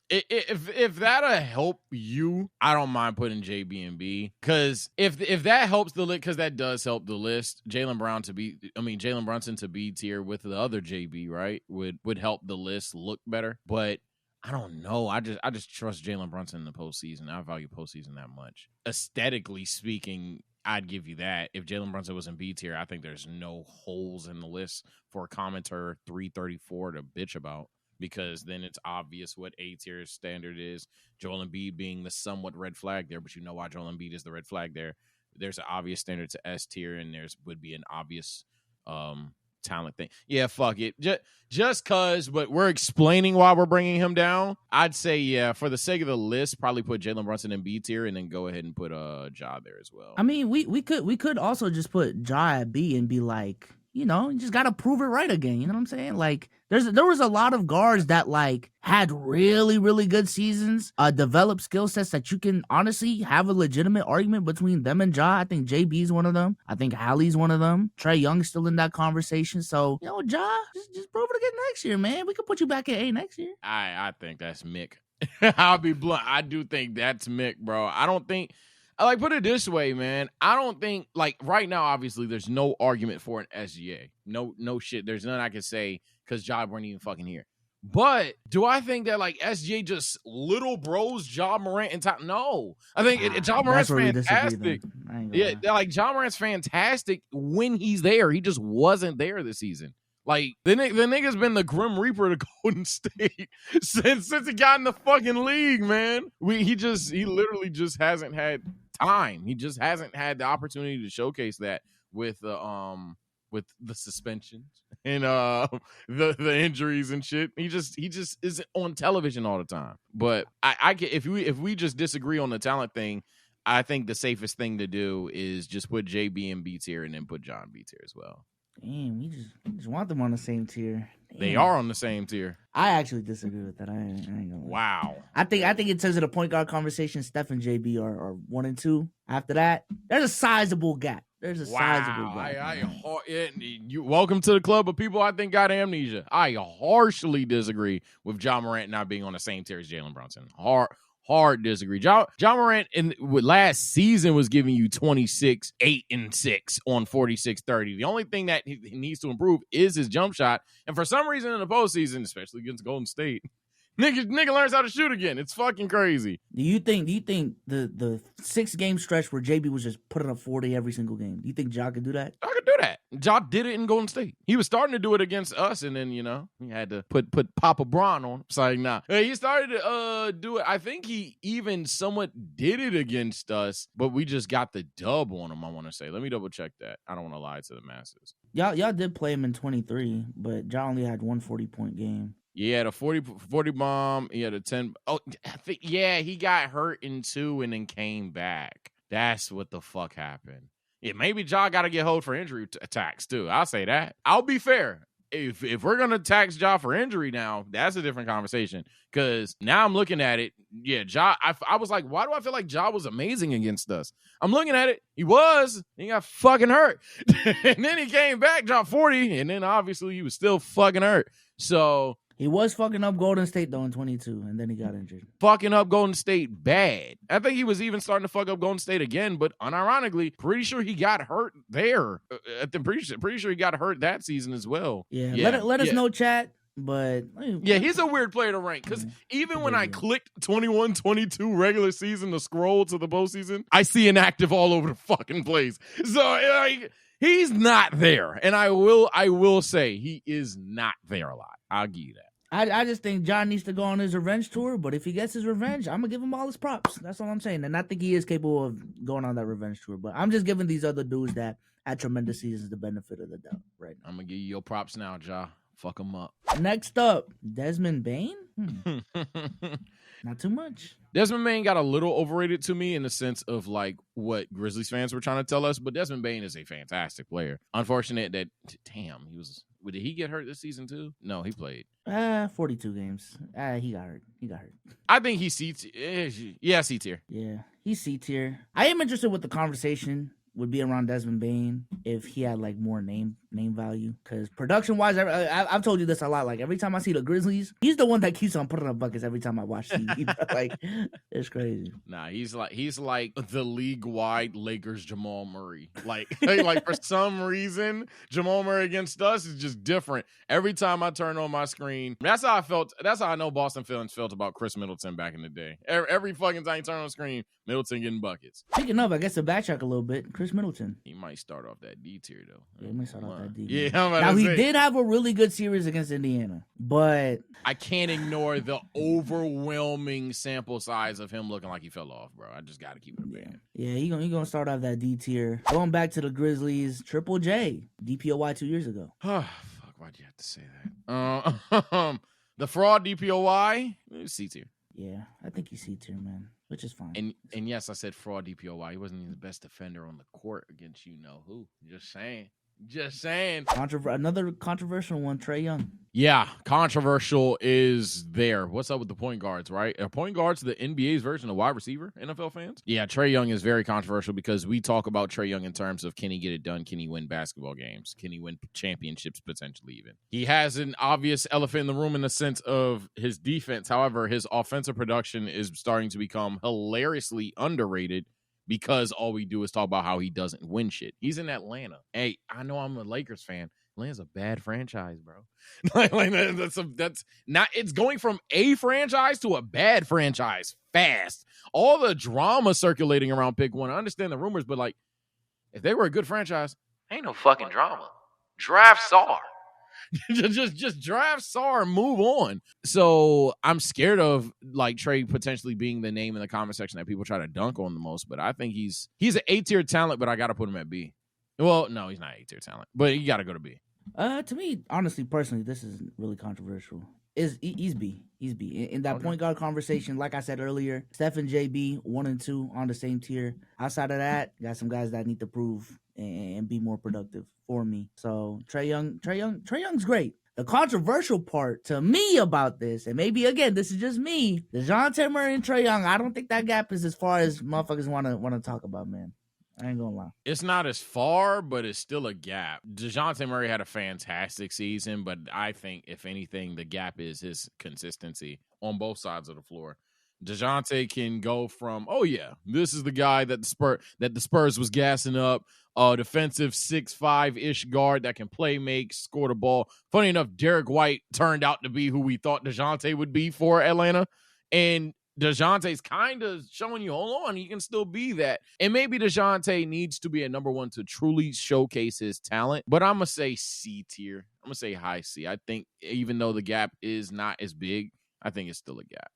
If that'll help you, I don't mind putting JB and B, because if that helps the list, because that does help the list. Jaylen Brunson to B tier with the other JB, right, would help the list look better. But I don't know. I just trust Jaylen Brunson in the postseason. I value postseason that much. Aesthetically speaking, I'd give you that. If Jaylen Brunson was in B tier, I think there's no holes in the list for a commenter 334 to bitch about. Because then it's obvious what A tier standard is. Joel Embiid being the somewhat red flag there, but you know why Joel Embiid is the red flag there. There's an obvious standard to S tier, and would be an obvious talent thing. Yeah, fuck it. Just cause, but we're explaining why we're bringing him down. I'd say, yeah, for the sake of the list, probably put Jaylen Brunson in B tier, and then go ahead and put Ja there as well. I mean, we could also just put Ja at B and be like, you know, you just got to prove it right again. You know what I'm saying? Like, there was a lot of guards that, like, had really, really good seasons, developed skill sets that you can honestly have a legitimate argument between them and Ja. I think JB's one of them. I think Hallie's one of them. Trae Young's still in that conversation. So, you know, Ja, just prove it again next year, man. We could put you back at A next year. I think that's Mick. I'll be blunt. I do think that's Mick, bro. I don't think I like put it this way, man. I don't think like right now, obviously, there's no argument for an SGA. No shit. There's none I can say because Ja weren't even fucking here. But do I think that like SGA just little bros Ja Morant and Tatum? No, I think Ja Morant's fantastic. Yeah, like Ja Morant's fantastic when he's there. He just wasn't there this season. Like the nigga's been the Grim Reaper to Golden State since he got in the fucking league, man. He literally just hasn't had time. He just hasn't had the opportunity to showcase that with the suspensions and the injuries and shit. He just isn't on television all the time. But I get if we just disagree on the talent thing, I think the safest thing to do is just put JB in B tier and then put John B tier as well. Damn, we just want them on the same tier. Damn. They are on the same tier. I actually disagree with that. I ain't gonna lie. Wow. I think in terms of the point guard conversation, Steph and JB are 1 and 2. After that, there's a sizable gap. Sizable gap. You welcome to the club of people I think got amnesia. I harshly disagree with Ja Morant not being on the same tier as Jaylen Brunson. Hard disagree. Ja Morant last season was giving you 26, 8, and 6 on 46-30. The only thing that he needs to improve is his jump shot. And for some reason in the postseason, especially against Golden State, nigga learns how to shoot again. It's fucking crazy. Do you think the 6-game stretch where JB was just putting up 40 every single game, do you think Ja could do that? I could do that. Ja did it in Golden State. He was starting to do it against us, and then, he had to put Papa Bron on him. It's like, nah. He started to do it. I think he even somewhat did it against us, but we just got the dub on him, I want to say. Let me double check that. I don't want to lie to the masses. Y'all did play him in 23, but Ja only had 1 40-point game. He had a 40 bomb. He had a 10. Oh, he got hurt in 2 and then came back. That's what the fuck happened. Yeah, maybe Ja got to get hold for injury tax too. I'll say that. I'll be fair. If we're going to tax Ja for injury now, that's a different conversation. Because now I'm looking at it. Yeah, Ja, I was like, why do I feel like Ja was amazing against us? I'm looking at it. He got fucking hurt. And then he came back, dropped 40. And then obviously he was still fucking hurt. So he was fucking up Golden State, though, in 22, and then he got injured. Fucking up Golden State bad. I think he was even starting to fuck up Golden State again, but unironically, pretty sure he got hurt there. I'm pretty sure he got hurt that season as well. Yeah. Let us know, chat. But yeah, he's a weird player to rank because even when I clicked 21-22 regular season to scroll to the postseason, I see inactive all over the fucking place. So he's not there, and I will say he is not there a lot. I'll give you that. I just think John needs to go on his revenge tour, but if he gets his revenge, I'm going to give him all his props. That's all I'm saying. And I think he is capable of going on that revenge tour, but I'm just giving these other dudes that had tremendous seasons the benefit of the doubt right now. I'm going to give you your props now, Ja. Fuck him up. Next up, Desmond Bane? Not too much. Desmond Bane got a little overrated to me in the sense of like what Grizzlies fans were trying to tell us, but Desmond Bane is a fantastic player. Unfortunate that, did he get hurt this season too? No, he played. 42 games. He got hurt. I think he's C tier. Yeah, C tier. Yeah, he's C tier. I am interested with the conversation would be around Desmond Bane if he had like more name value, because production wise, I've told you this a lot. Like every time I see the Grizzlies, he's the one that keeps on putting up buckets every time I watch TV. Like it's crazy. Nah, he's like the league wide Lakers Jamal Murray. Like for some reason Jamal Murray against us is just different. Every time I turn on my screen, that's how I felt. That's how I know Boston fans felt about Chris Middleton back in the day. Every fucking time you turn on the screen, Middleton getting buckets. Speaking of, I guess to backtrack a little bit, Chris Middleton. He might start off that D tier though. Yeah, he might start off that D. Yeah, now he did have a really good series against Indiana, but I can't ignore the overwhelming sample size of him looking like he fell off, bro. I just got to keep it a band. Yeah, he gonna start off that D tier. Going back to the Grizzlies, Triple J, DPOY 2 years ago. Fuck, why'd you have to say that? The fraud DPOY, C tier. Yeah, I think he's C tier, man, which is fine. And yes, I said fraud DPOY. He wasn't even the best defender on the court against you know who. Just saying. Another controversial one, Trae Young. Yeah, controversial is there. What's up with the point guards, right? Are point guards the NBA's version of wide receiver, NFL fans? Yeah, Trae Young is very controversial because we talk about Trae Young in terms of can he get it done? Can he win basketball games? Can he win championships potentially even? He has an obvious elephant in the room in the sense of his defense. However, his offensive production is starting to become hilariously underrated because all we do is talk about how he doesn't win shit. He's in Atlanta. Hey, I know I'm a Lakers fan. Atlanta's a bad franchise, bro. That's not. It's going from a franchise to a bad franchise fast. All the drama circulating around pick 1. I understand the rumors, but like, if they were a good franchise, ain't no fucking drama. Draft Sar. just draft Sar and move on. So I'm scared of like Trey potentially being the name in the comment section that people try to dunk on the most. But I think he's an A-tier talent, but I got to put him at B. Well, no, he's not A-tier talent, but you got to go to B. To me, honestly, personally, this isn't really controversial. He's B. He's B. In that point guard conversation, like I said earlier, Steph and JB, 1 and 2 on the same tier. Outside of that, got some guys that need to prove and be more productive for me. So Trae Young's great. The controversial part to me about this, and maybe again, this is just me, DeJounte Murray and Trae Young, I don't think that gap is as far as motherfuckers want to talk about, man. I ain't gonna lie. It's not as far, but it's still a gap. DeJounte Murray had a fantastic season, but I think, if anything, the gap is his consistency on both sides of the floor. DeJounte can go from, oh yeah, this is the guy that the Spurs was gassing up, defensive 6'5" guard that can play make, score the ball. Funny enough, Derek White turned out to be who we thought DeJounte would be for Atlanta, and DeJounte's kind of showing you, hold on, he can still be that. And maybe DeJounte needs to be a number 1 to truly showcase his talent. But I'm going to say C tier. I'm going to say high C. I think even though the gap is not as big, I think it's still a gap.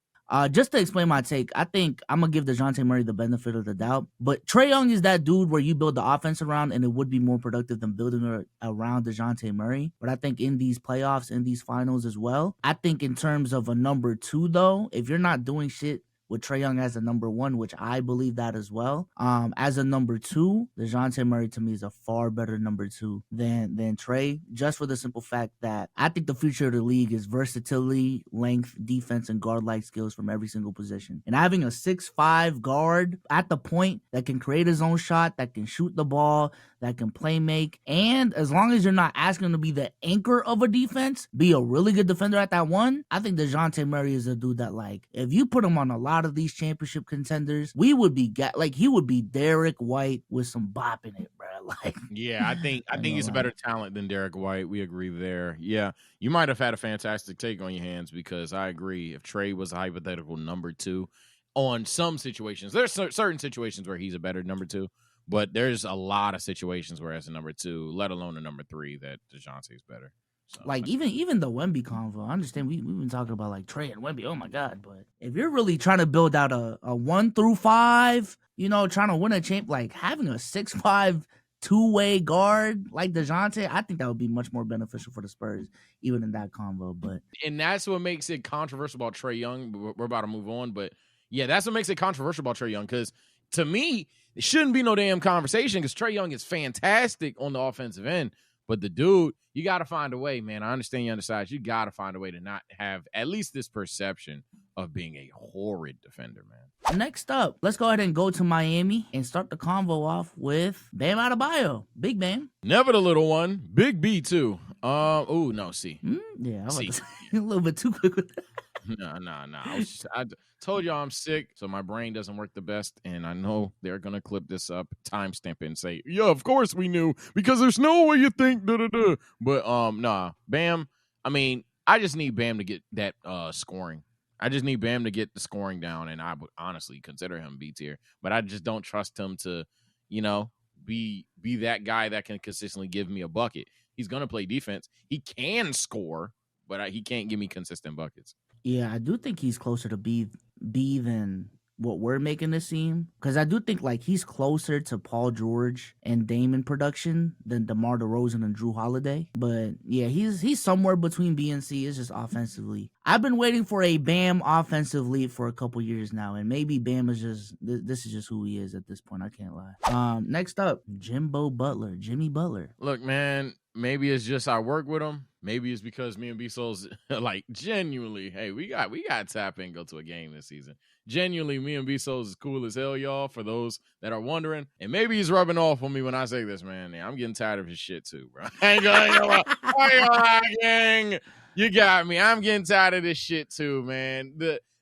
Just to explain my take, I think I'm going to give DeJounte Murray the benefit of the doubt. But Trae Young is that dude where you build the offense around, and it would be more productive than building it around DeJounte Murray. But I think in these playoffs, in these finals as well, I think in terms of a number 2, though, if you're not doing shit with Trae Young as a number 1, which I believe that as well. As a number 2, DeJounte Murray to me is a far better number 2 than Trae, just for the simple fact that I think the future of the league is versatility, length, defense, and guard-like skills from every single position. And having a 6'5" guard at the point that can create his own shot, that can shoot the ball, that can play make, and as long as you're not asking him to be the anchor of a defense, be a really good defender at that 1, I think DeJounte Murray is a dude that, like, if you put him on a lot of these championship contenders, we would be he would be Derek White with some bop in it, bro. Like, yeah, I think he's a better talent than Derek White. We agree there. Yeah, you might have had a fantastic take on your hands, because I agree. If Trae was a hypothetical number 2 on some situations, there's certain situations where he's a better number 2. But there's a lot of situations where as a number 2, let alone a number 3, that DeJounte is better. So, like, even the Wemby convo, I understand we've been talking about like Trae and Wemby, oh my God, but if you're really trying to build out a 1 through 5, trying to win a champ, like having a 6'5" 2-way guard like DeJounte, I think that would be much more beneficial for the Spurs, even in that convo. And that's what makes it controversial about Trae Young. We're about to move on, but yeah, that's what makes it controversial about Trae Young, because to me, it shouldn't be no damn conversation, because Trae Young is fantastic on the offensive end. But the dude, you got to find a way, man. I understand you undersized. You got to find a way to not have at least this perception of being a horrid defender, man. Next up, let's go ahead and go to Miami and start the convo off with Bam Adebayo. Big Bam. Never the little one. Big B, too. No, C. Yeah, C. A little bit too quick with that. No. I told y'all I'm sick, so my brain doesn't work the best, and I know they're going to clip this up, timestamp it, and say, yeah, of course we knew, because there's no way you think, da-da-da. But, nah, Bam, I mean, I just need Bam to get that scoring. I just need Bam to get the scoring down, and I would honestly consider him B tier. But I just don't trust him to, be that guy that can consistently give me a bucket. He's going to play defense. He can score, but he can't give me consistent buckets. Yeah, I do think he's closer to B than what we're making this seem, because I do think like he's closer to Paul George and Dame in production than DeMar DeRozan and Drew Holiday. But yeah, he's somewhere between B and C. It's just offensively. I've been waiting for a Bam offensive lead for a couple years now, and maybe Bam is just this is just who he is at this point. I can't lie. Next up, Jimmy Butler. Look, man, maybe it's just I work with him. Maybe it's because me and B-Souls, like, genuinely, hey, we got to tap in and go to a game this season. Genuinely, me and B-Souls is cool as hell, y'all, for those that are wondering. And maybe he's rubbing off on me when I say this, man. I'm getting tired of his shit, too, bro. I ain't gonna lie, gang. You got me. I'm getting tired of this shit, too, man.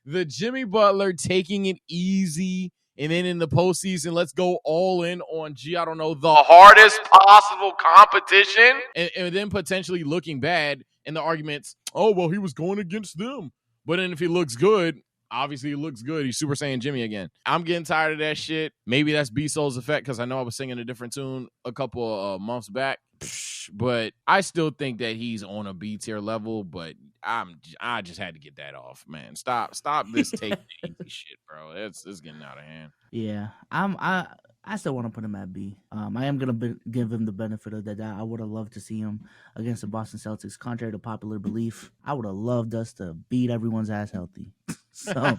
The Jimmy Butler taking it easy And then in the postseason, let's go all in on, I don't know, the hardest possible competition. And then potentially looking bad in the arguments, oh, well, he was going against them. But then if he looks good, obviously he looks good. He's Super Saiyan Jimmy again. I'm getting tired of that shit. Maybe that's B-Soul's effect because I know I was singing a different tune a couple of months back. But I still think that he's on a B tier level, but I just had to get that off, man. Stop this take shit, bro. It's getting out of hand. Yeah, I still want to put him at B. I am gonna give him the benefit of the doubt. I would have loved to see him against the Boston Celtics. Contrary to popular belief, I would have loved us to beat everyone's ass healthy. So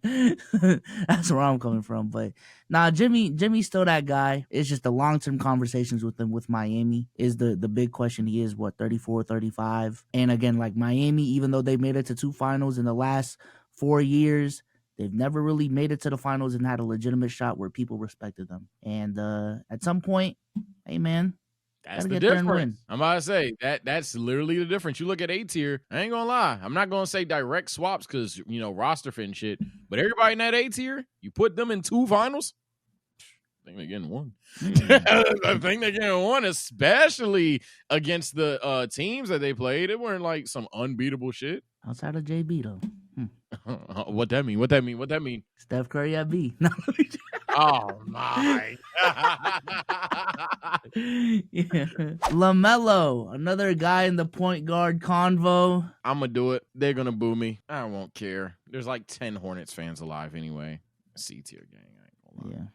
that's where I'm coming from. But nah, Jimmy's still that guy. It's just the long-term conversations with him with Miami is the big question. He is 34, 35. And again, like Miami, even though they made it to 2 finals in the last 4 years, they've never really made it to the finals and had a legitimate shot where people respected them. And at some point, hey man, that's the difference. I'm about to say that's literally the difference. You look at A tier, I ain't gonna lie. I'm not gonna say direct swaps because roster fit and shit. But everybody in that A tier, you put them in 2 finals, I think they're getting 1. I think they're getting 1, especially against the teams that they played. It weren't like some unbeatable shit. Outside of JB though. What that mean? Steph Curry at B. Oh my. Yeah. LaMelo, another guy in the point guard convo. I'm gonna do it. They're gonna boo me. I won't care. There's like 10 Hornets fans alive anyway. C tier gang. I ain't gonna lie.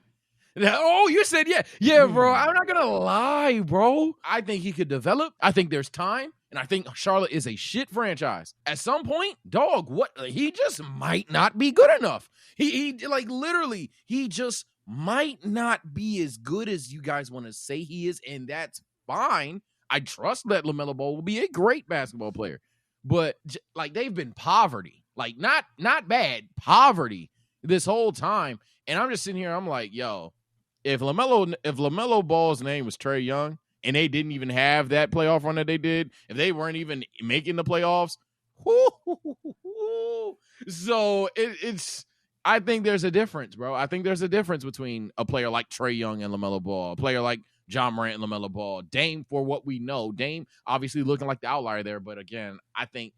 Yeah. Oh, you said yeah, bro. I'm not gonna lie, bro. I think he could develop. I think there's time. And I think Charlotte is a shit franchise. At some point, dog, he just might not be good enough. He literally, he just might not be as good as you guys want to say he is, and that's fine. I trust that LaMelo Ball will be a great basketball player. But they've been poverty. Not bad, poverty this whole time. And I'm just sitting here, I'm like, yo, if LaMelo Ball's name was Trae Young, and they didn't even have that playoff run that they did, if they weren't even making the playoffs, so it's. I think there's a difference, bro. I think there's a difference between a player like Trae Young and LaMelo Ball, a player like John Morant and LaMelo Ball. Dame, for what we know, Dame obviously looking like the outlier there, but again, I think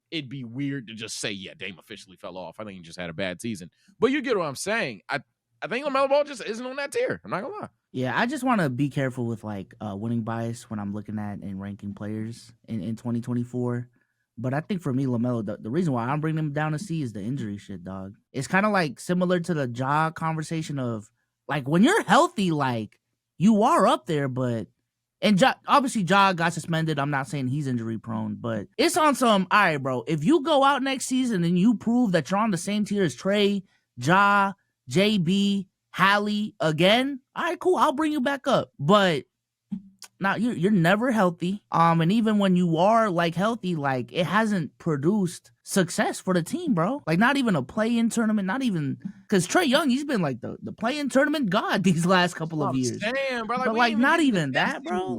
it'd be weird to just say, yeah, Dame officially fell off. I think he just had a bad season. But you get what I'm saying. I think LaMelo Ball just isn't on that tier. I'm not gonna lie. Yeah, I just want to be careful with winning bias when I'm looking at and ranking players in 2024. But I think for me, LaMelo, the reason why I'm bringing him down to C is the injury shit, dog. It's kind of like similar to the Ja conversation of when you're healthy, you are up there, but obviously Ja got suspended. I'm not saying he's injury prone, but it's on some, all right, bro, if you go out next season and you prove that you're on the same tier as Trae, Ja, JB, Hallie again, all right, cool, I'll bring you back up. But now you're never healthy. And even when you are healthy, it hasn't produced success for the team, bro. Not even a play-in tournament, not even because Trae Young, he's been the play-in tournament god these last couple of years. Damn, bro. But not even that, bro.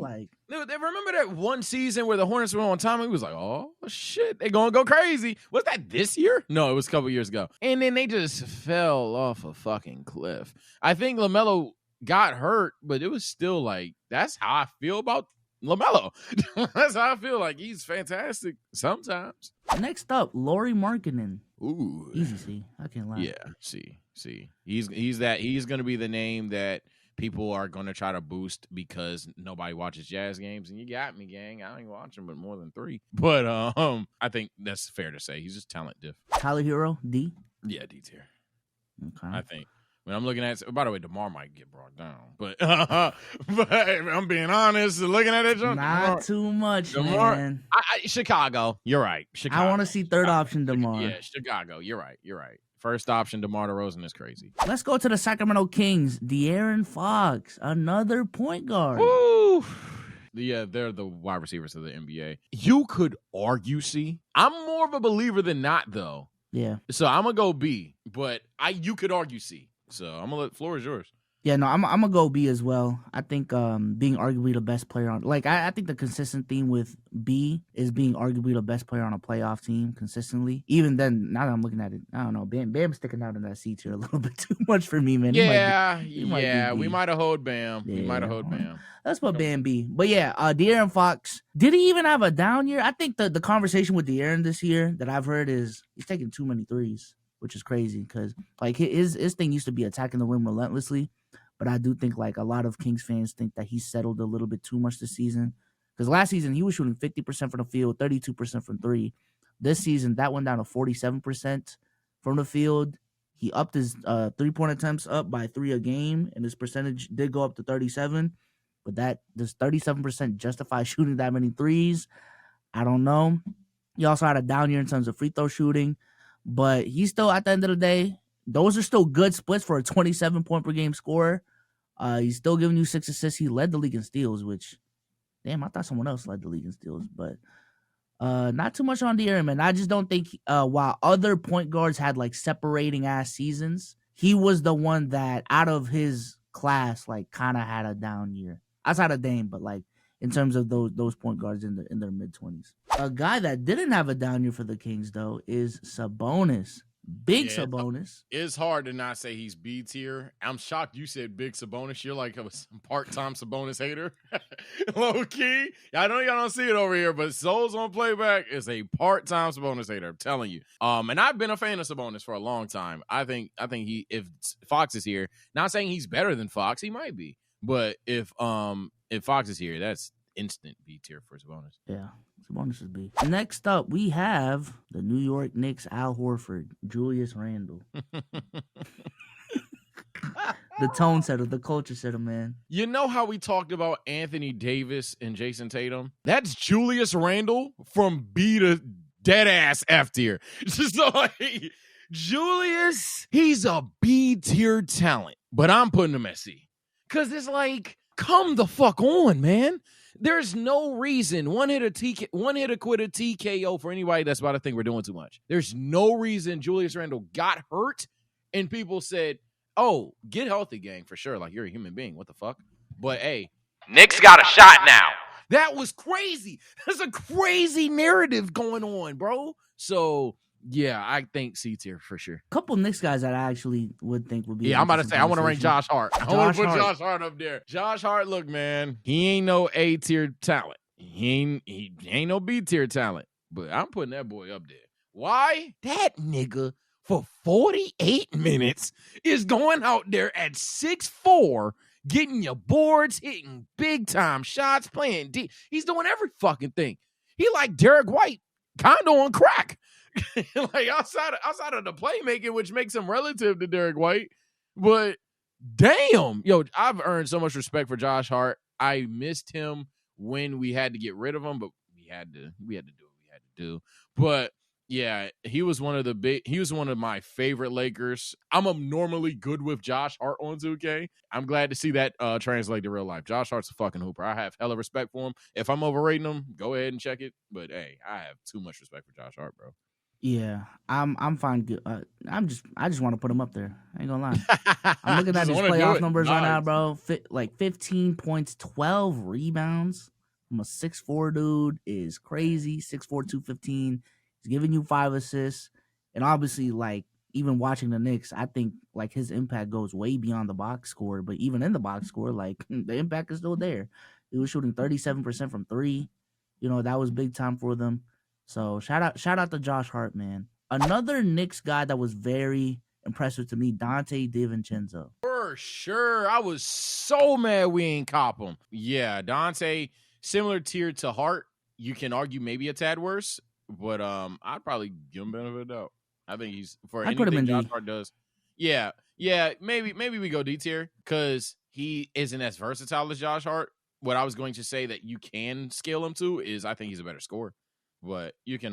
Remember that one season where the Hornets were on time? He was like, oh shit, they gonna go crazy. Was that this year? No, it was a couple years ago. And then they just fell off a fucking cliff. I think LaMelo got hurt, but it was still that's how I feel about LaMelo. That's how I feel. He's fantastic sometimes. Next up, Lauri Markkanen. Ooh, easy C. I can't lie. Yeah, see, he's going to be the name that people are going to try to boost because nobody watches Jazz games, and you got me, gang. I ain't watching but more than 3. But I think that's fair to say. He's just talent diff. Tyler Hero, D. Yeah, D tier. Okay. I think. When I'm looking at, by the way, DeMar might get brought down, but I'm being honest. Looking at it, not DeMar, too much, DeMar, man. Chicago, you're right. Chicago. I want to see third option DeMar. Yeah, Chicago, you're right. First option DeMar DeRozan is crazy. Let's go to the Sacramento Kings. De'Aaron Fox, another point guard. Woo! Yeah, they're the wide receivers of the NBA. You could argue C. I'm more of a believer than not, though. Yeah. So I'm gonna go B, but you could argue C. So I'm gonna let floor is yours. Yeah, no, I'm gonna go B as well. I think being arguably the best player on, like, I think the consistent theme with B is being arguably the best player on a playoff team consistently. Even then, now that I'm looking at it, I don't know. Bam's sticking out in that C tier a little bit too much for me, man. Yeah, He might be yeah. We B. might have hold Bam. We might have Yeah, hold Bam. let's put Bam B. But yeah, De'Aaron Fox, did he even have a down year? I think the conversation with De'Aaron this year that I've heard is he's taking too many threes, which is crazy because like his thing used to be attacking the rim relentlessly. But I do think like a lot of Kings fans think that he settled a little bit too much this season. Because last season he was shooting 50% from the field, 32% from three. This season that went down to 47% from the field. He upped his 3-point attempts up by 3 a game, and his percentage did go up to 37. But that does 37% justify shooting that many threes? I don't know. He also had a down year in terms of free throw shooting, but he's still, at the end of the day, those are still good splits for a 27-point per game scorer. He's still giving you 6 assists. He led the league in steals, which, damn, I thought someone else led the league in steals, but not too much on De'Aaron, man. I just don't think while other point guards had like separating ass seasons, he was the one that out of his class like kind of had a down year. Outside of Dame, but like in terms of those point guards in their mid-20s. A guy that didn't have a down year for the Kings though is Sabonis. Big Sabonis. It's hard to not say he's B tier. I'm shocked you said big Sabonis. You're like a part-time Sabonis hater. Low key. I know y'all don't see it over here, but Souls on Playback is a part-time Sabonis hater. I'm telling you. And I've been a fan of Sabonis for a long time. I think he, if Fox is here, not saying he's better than Fox, he might be. But if Fox is here, that's instant B tier for Sabonis. Yeah. Sabonis is B. Next up, we have the New York Knicks, Al Horford, Julius Randle. The tone setter, the culture setter, man. You know how we talked about Anthony Davis and Jason Tatum? That's Julius Randle from B to dead ass F tier. So like, Julius, he's a B tier talent, but I'm putting him at C. Cause it's like, come the fuck on, man. There's no reason one hit a quit a TKO for anybody that's about to think we're doing too much. There's no reason Julius Randle got hurt and people said, oh, get healthy, gang, for sure. Like, you're a human being. What the fuck? But, hey, Knicks got a shot now. That was crazy. There's a crazy narrative going on, bro. So, yeah, I think C tier for sure. A couple Knicks guys that I actually would think would be. Yeah, I'm about to say, I want to rank Josh Hart. I want to put Josh Hart up there. Josh Hart, look, man, he ain't no A tier talent. He ain't no B tier talent. But I'm putting that boy up there. Why? That nigga for 48 minutes is going out there at 6'4", getting your boards, hitting big time shots, playing D. He's doing every fucking thing. He like Derek White, kind of on crack. Like outside of the playmaking, which makes him relative to Derek White. But damn, yo, I've earned so much respect for Josh Hart. I missed him when we had to get rid of him, but we had to do what we had to do. But yeah, he was one of my favorite Lakers. I'm normally good with Josh Hart on 2K. I'm glad to see that translate to real life. Josh Hart's a fucking hooper. I have hella respect for him. If I'm overrating him, go ahead and check it. But hey, I have too much respect for Josh Hart, bro. Yeah, I'm fine. I just want to put him up there. I ain't gonna lie. I'm looking at his playoff numbers right now, bro. 15 points, 12 rebounds. I'm a 6'4" dude. Is crazy. 6'4", 215. He's giving you 5 assists, and obviously, like even watching the Knicks, I think like his impact goes way beyond the box score. But even in the box score, like the impact is still there. He was shooting 37% from 3. You know, that was big time for them. So shout out to Josh Hart, man. Another Knicks guy that was very impressive to me, Dante DiVincenzo. For sure. I was so mad we ain't cop him. Yeah, Dante, similar tier to Hart. You can argue maybe a tad worse, but I'd probably give him benefit of the doubt. I think he's for anything Josh Hart does. Yeah, maybe we go D tier because he isn't as versatile as Josh Hart. What I was going to say that you can scale him to is I think he's a better scorer. But you can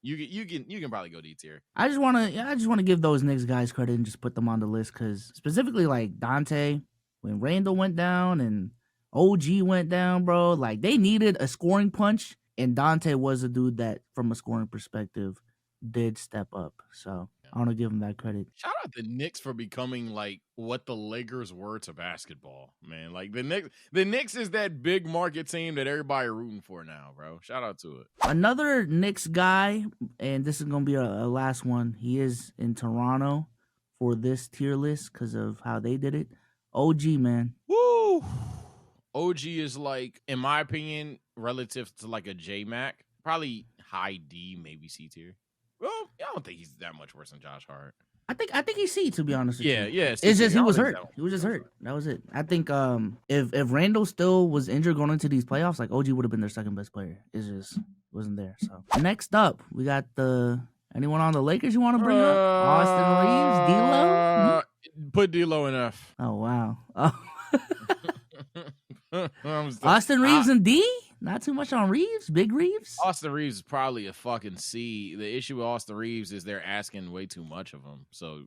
probably go D tier. I just want to give those Knicks guys credit and just put them on the list because specifically like Dante, when Randall went down and OG went down, bro, like they needed a scoring punch, and Dante was a dude that, from a scoring perspective, did step up. So I want to give him that credit. Shout out the Knicks for becoming like what the Lakers were to basketball, man. Like the Knicks is that big market team that everybody rooting for now, bro. Shout out to it. Another Knicks guy, and this is gonna be a last one. He is in Toronto for this tier list because of how they did it. OG, man. Woo! OG is like, in my opinion, relative to like a J Mac, probably high D, maybe C tier. Well, I don't think he's that much worse than Josh Hart. I think he's C, to be honest with you. Yeah. It's just he was hurt. He was just hurt. That was it. I think if Randall still was injured going into these playoffs, like OG would have been their second best player. It just wasn't there. So next up, we got anyone on the Lakers you want to bring up? Austin Reeves, D'Lo. Put D'Lo in F. Oh wow. Austin Reeves and D? Not too much on Reeves? Big Reeves? Austin Reeves is probably a fucking C. The issue with Austin Reeves is they're asking way too much of him. So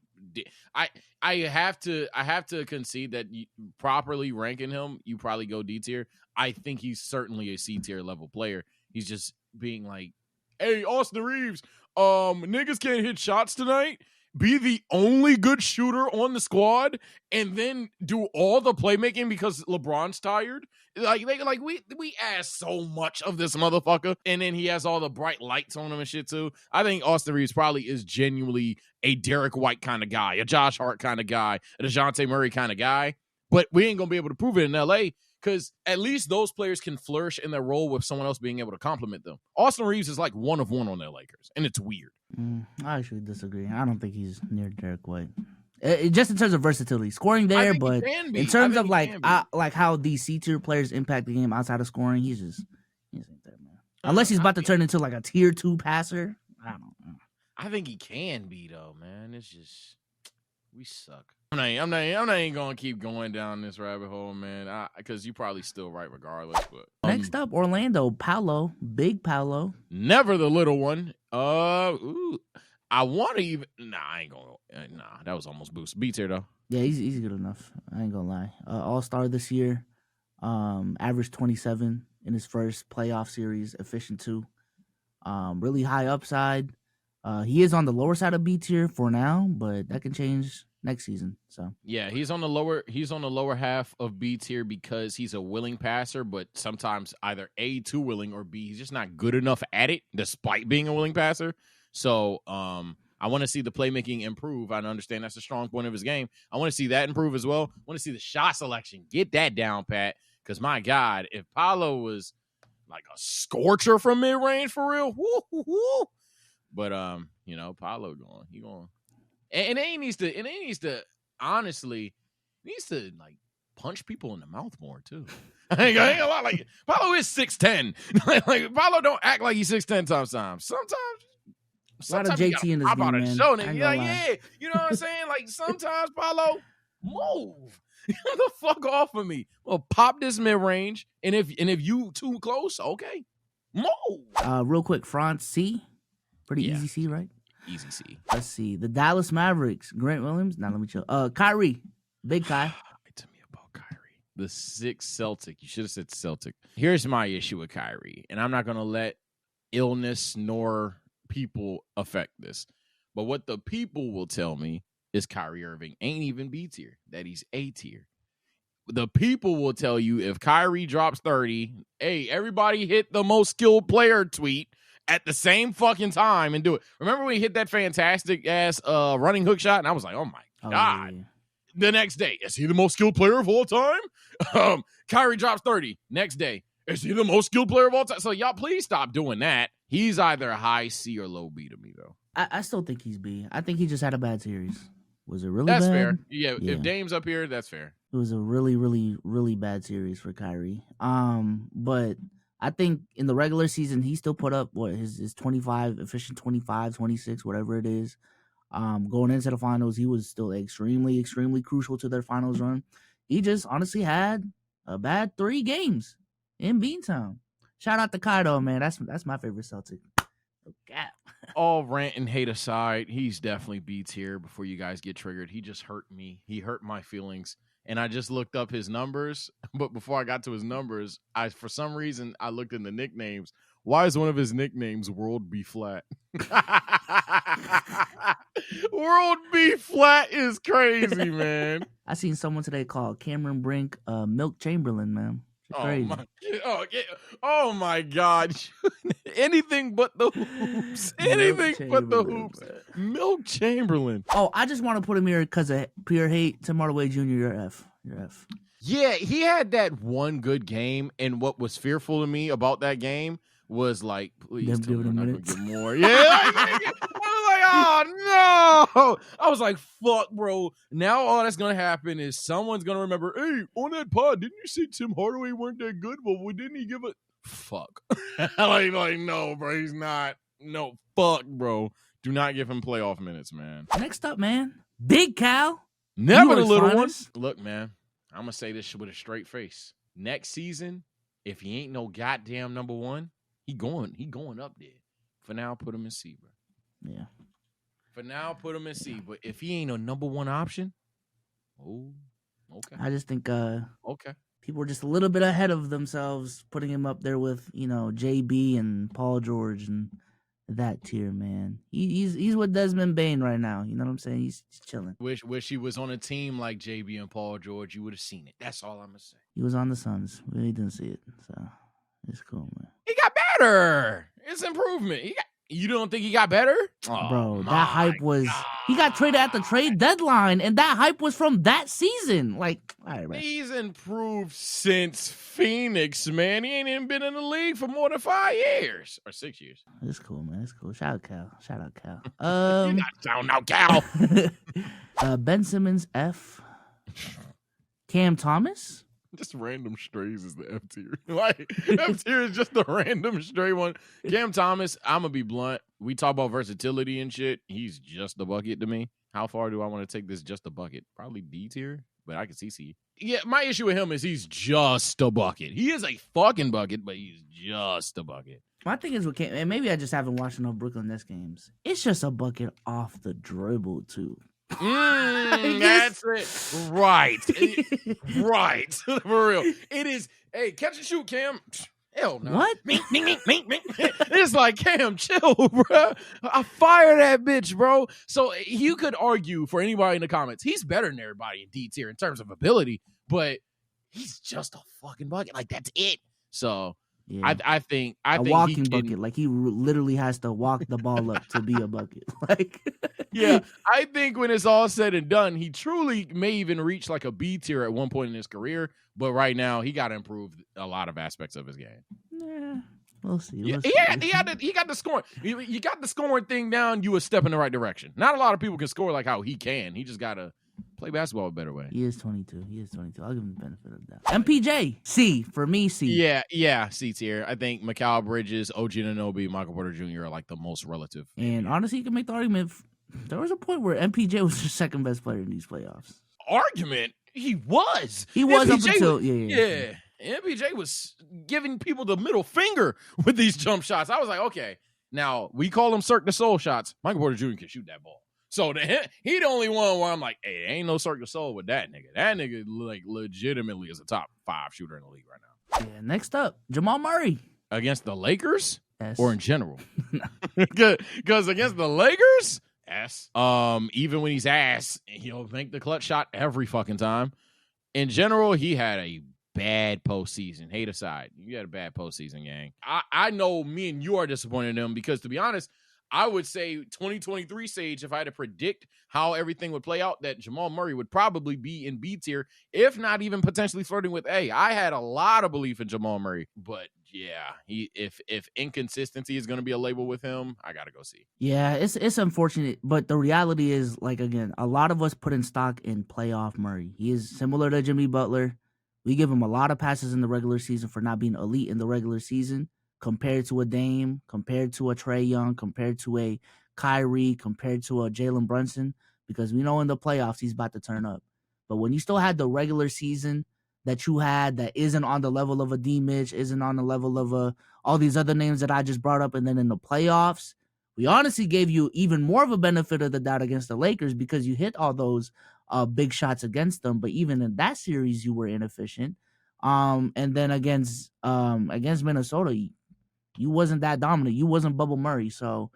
I have to concede that properly ranking him, you probably go D tier. I think he's certainly a C tier level player. He's just being like, hey, Austin Reeves, niggas can't hit shots tonight. Be the only good shooter on the squad, and then do all the playmaking because LeBron's tired. We ask so much of this motherfucker, and then he has all the bright lights on him and shit too. I think Austin Reeves probably is genuinely a Derek White kind of guy, a Josh Hart kind of guy, a DeJounte Murray kind of guy. But we ain't gonna be able to prove it in LA because at least those players can flourish in their role with someone else being able to complement them. Austin Reeves is like one of one on their Lakers, and it's weird. I actually disagree. I don't think he's near Derek White. Just in terms of versatility, scoring there, but in terms of like how these C tier players impact the game outside of scoring, he ain't there, man. Unless he's about to turn into like a tier 2 passer, I don't know. I think he can be though, man. It's just we suck. I'm not even gonna keep going down this rabbit hole, man. Because you probably still right regardless. But next up, Orlando, Paolo, Big Paolo. Never the little one. I want to even. Nah, I ain't gonna. Nah, that was almost boost. B tier though. Yeah, he's good enough. I ain't gonna lie. All-Star this year. Averaged 27 in his first playoff series. Efficient 2. Really high upside. He is on the lower side of B tier for now, but that can change next season. So yeah, he's on the lower half of B tier because he's a willing passer, but sometimes either A, too willing, or B, he's just not good enough at it despite being a willing passer. So I want to see the playmaking improve. I understand that's a strong point of his game. I want to see that improve as well. I want to see the shot selection. Get that down, Pat. Because my God, if Paolo was like a scorcher from mid-range for real, woo. But Paolo he going. And he needs to honestly like punch people in the mouth more too. I ain't gonna lie, like Paolo is 6'10". like Paolo don't act like he's 6'10" sometimes. A lot of JT in this game, man. Show yeah, you know what I'm saying? Like sometimes Paolo, move. Get the fuck off of me. Well, pop this mid range, and if you too close, okay, move. Real quick, Franz C. Pretty easy C, right? Easy C. Let's see. The Dallas Mavericks. Grant Williams. Now let me chill. Kyrie. Big Kai. Tell me about Kyrie. The 6 Celtic. You should have said Celtic. Here's my issue with Kyrie, and I'm not gonna let illness nor people affect this. But what the people will tell me is Kyrie Irving ain't even B tier, that he's A tier. The people will tell you if Kyrie drops 30, hey, everybody hit the most skilled player tweet at the same fucking time and do it. Remember when he hit that fantastic ass running hook shot? And I was like, oh my God. Yeah. The next day, is he the most skilled player of all time? Kyrie drops 30. Next day, is he the most skilled player of all time? So y'all please stop doing that. He's either high C or low B to me, though. I still think he's B. I think he just had a bad series. Was it really that's bad? Fair. Yeah, if Dame's up here, that's fair. It was a really, really, really bad series for Kyrie. But I think in the regular season, he still put up his 25, efficient 25, 26, whatever it is. Going into the finals, he was still extremely, extremely crucial to their finals run. He just honestly had a bad 3 games in Beantown. Shout out to Kaido, man. That's my favorite Celtic. Gap. All rant and hate aside, he's definitely B tier before you guys get triggered. He just hurt me. He hurt my feelings. and I just looked up his numbers. But before I got to his numbers, for some reason I looked in the nicknames. Why is one of his nicknames World B Flat? World B Flat is crazy, man. I seen someone today called Cameron Brink Milk Chamberlain, man. Crazy. Oh my God. Anything but the hoops. Anything but the hoops. Man. Milk Chamberlain. Oh, I just want to put him here because of pure hate. Tim Hardaway Jr., you're F. You're F. Yeah, he had that one good game, and what was fearful to me about that game was like, please tell me not going to get more. Yeah. I was like, oh no. I was like, fuck, bro. Now all that's going to happen is someone's going to remember, hey, on that pod, didn't you say Tim Hardaway weren't that good? Well, didn't he give a fuck? like, no, bro, he's not. No, fuck, bro. Do not give him playoff minutes, man. Next up, man, Big Cal. Never the little one. Look, man, I'm going to say this with a straight face. Next season, if he ain't no goddamn number one, he going up there. For now, put him in C, bro. Yeah. For now, put him in C. But if he ain't a number one option, okay. I just think okay. People are just a little bit ahead of themselves, putting him up there with, JB and Paul George and that tier, man. He's with Desmond Bain right now. You know what I'm saying? He's chilling. Wish he was on a team like JB and Paul George. You would have seen it. That's all I'm gonna say. He was on the Suns. We didn't see it, so it's cool, man. He got better. It's improvement. You don't think he got better? Bro, that hype was... God. He got traded at the trade deadline, and that hype was from that season. Like, all right, man. He's improved since Phoenix, man. He ain't even been in the league for more than 5 years. Or 6 years. It's cool, man. It's cool. Shout out Cal. You're not shouting out Cal. Ben Simmons, F. Cam Thomas? Just random strays is the F tier. Like, F tier is just the random stray one. Cam Thomas, I'm going to be blunt. We talk about versatility and shit. He's just a bucket to me. How far do I want to take this just a bucket? Probably D tier, but I can see C. Yeah, my issue with him is he's just a bucket. He is a fucking bucket, but he's just a bucket. My thing is with Cam, and maybe I just haven't watched enough Brooklyn Nets games. It's just a bucket off the dribble, too. That's it. Right. Right. For real. It is, hey, catch and shoot, Cam. Hell no. What? It's like, Cam, chill, bro. I fire that bitch, bro. So you could argue for anybody in the comments, he's better than everybody in D tier in terms of ability, but he's just a fucking bucket. Like, that's it. So yeah. I think a walking bucket. Like, he literally has to walk the ball up to be a bucket. Like, yeah, I think when it's all said and done, he truly may even reach like a B tier at one point in his career. But right now, he got to improve a lot of aspects of his game. Yeah, we'll see. He got the scoring. You got the scoring thing down. You a step in the right direction. Not a lot of people can score like how he can. He just got to play basketball a better way. He is 22. I'll give him the benefit of that. MPJ, C. For me, C. Yeah, C tier. I think Mikal Bridges, OG Anunoby, Michael Porter Jr. are like the most relative. And honestly, you can make the argument. There was a point where MPJ was the second best player in these playoffs. Argument? He was. He was MPJ up until yeah. MPJ was giving people the middle finger with these jump shots. I was like, okay, now we call them Cirque du Soleil shots. Michael Porter Jr. can shoot that ball. So he the only one where I'm like, hey, ain't no Cirque du Soleil with that nigga. That nigga like legitimately is a top 5 shooter in the league right now. Yeah. Next up, Jamal Murray against the Lakers, S. or in general, because against the Lakers. S. Even when he's ass, he'll make the clutch shot every fucking time. In general, he had a bad postseason. Hate aside, you had a bad postseason, gang. I know me and you are disappointed in him because, to be honest, I would say 2023 Sage, if I had to predict how everything would play out, that Jamal Murray would probably be in B tier, if not even potentially flirting with A. I had a lot of belief in Jamal Murray, but yeah, if inconsistency is going to be a label with him, I got to go C. Yeah, it's unfortunate, but the reality is, like, again, a lot of us put in stock in playoff Murray. He is similar to Jimmy Butler. We give him a lot of passes in the regular season for not being elite in the regular season. Compared to a Dame, compared to a Trae Young, compared to a Kyrie, compared to a Jaylen Brunson, because we know in the playoffs he's about to turn up. But when you still had the regular season that you had that isn't on the level of a D Mitch, isn't on the level of all these other names that I just brought up, and then in the playoffs, we honestly gave you even more of a benefit of the doubt against the Lakers because you hit all those big shots against them. But even in that series, you were inefficient. And then against Minnesota, you wasn't that dominant. You wasn't Bubble Murray. So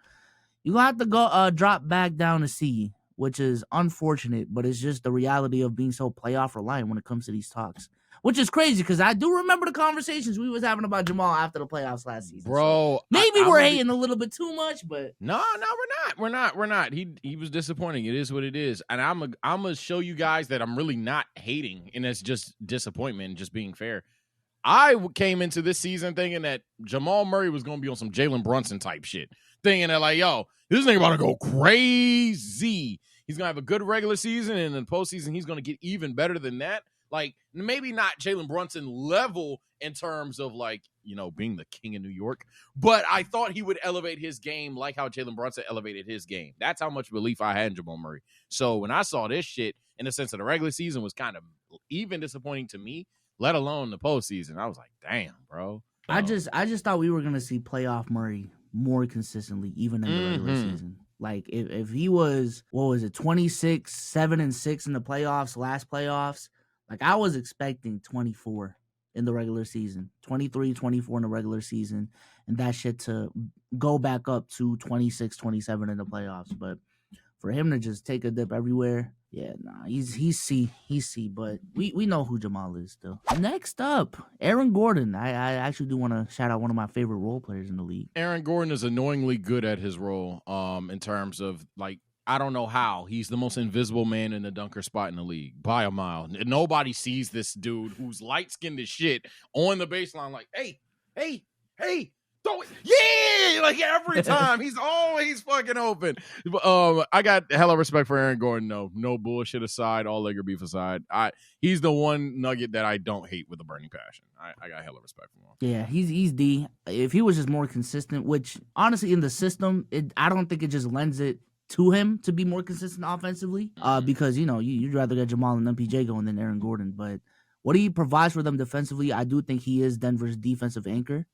you gonna have to go drop back down to C, which is unfortunate, but it's just the reality of being so playoff reliant when it comes to these talks. Which is crazy because I do remember the conversations we was having about Jamal after the playoffs last season. Bro. So maybe we're hating a little bit too much, but No, we're not. He was disappointing. It is what it is. And I'm gonna show you guys that I'm really not hating, and it's just disappointment and just being fair. I came into this season thinking that Jamal Murray was gonna be on some Jaylen Brunson type shit. Thinking that like, yo, this nigga about to go crazy. He's gonna have a good regular season, and in the postseason, he's gonna get even better than that. Like, maybe not Jaylen Brunson level in terms of, like, you know, being the king of New York, but I thought he would elevate his game like how Jaylen Brunson elevated his game. That's how much belief I had in Jamal Murray. So when I saw this shit in the sense of the regular season was kind of even disappointing to me, let alone the postseason, I was like, damn, bro. I just thought we were going to see playoff Murray more consistently, even in the regular season. Like, if he was, 26, 7-6 in the playoffs, last playoffs, like, I was expecting 24 in the regular season, 23, 24 in the regular season, and that shit to go back up to 26, 27 in the playoffs. But for him to just take a dip everywhere, yeah, nah, he's C, but we know who Jamal is still. Next up, Aaron Gordon. I actually do want to shout out one of my favorite role players in the league. Aaron Gordon is annoyingly good at his role, in terms of, like, I don't know how. He's the most invisible man in the dunker spot in the league by a mile. Nobody sees this dude who's light-skinned as shit on the baseline like, hey, throw it. Yeah! Like, every time. He's always fucking open. I got hella respect for Aaron Gordon, though. No bullshit aside, all Laker beef aside. He's the one nugget that I don't hate with a burning passion. I got hella respect for him. Yeah, he's D. If he was just more consistent, which, honestly, in the system, I don't think it just lends it to him to be more consistent offensively, because, you know, you'd rather get Jamal and MPJ going than Aaron Gordon. But what he provides for them defensively, I do think he is Denver's defensive anchor,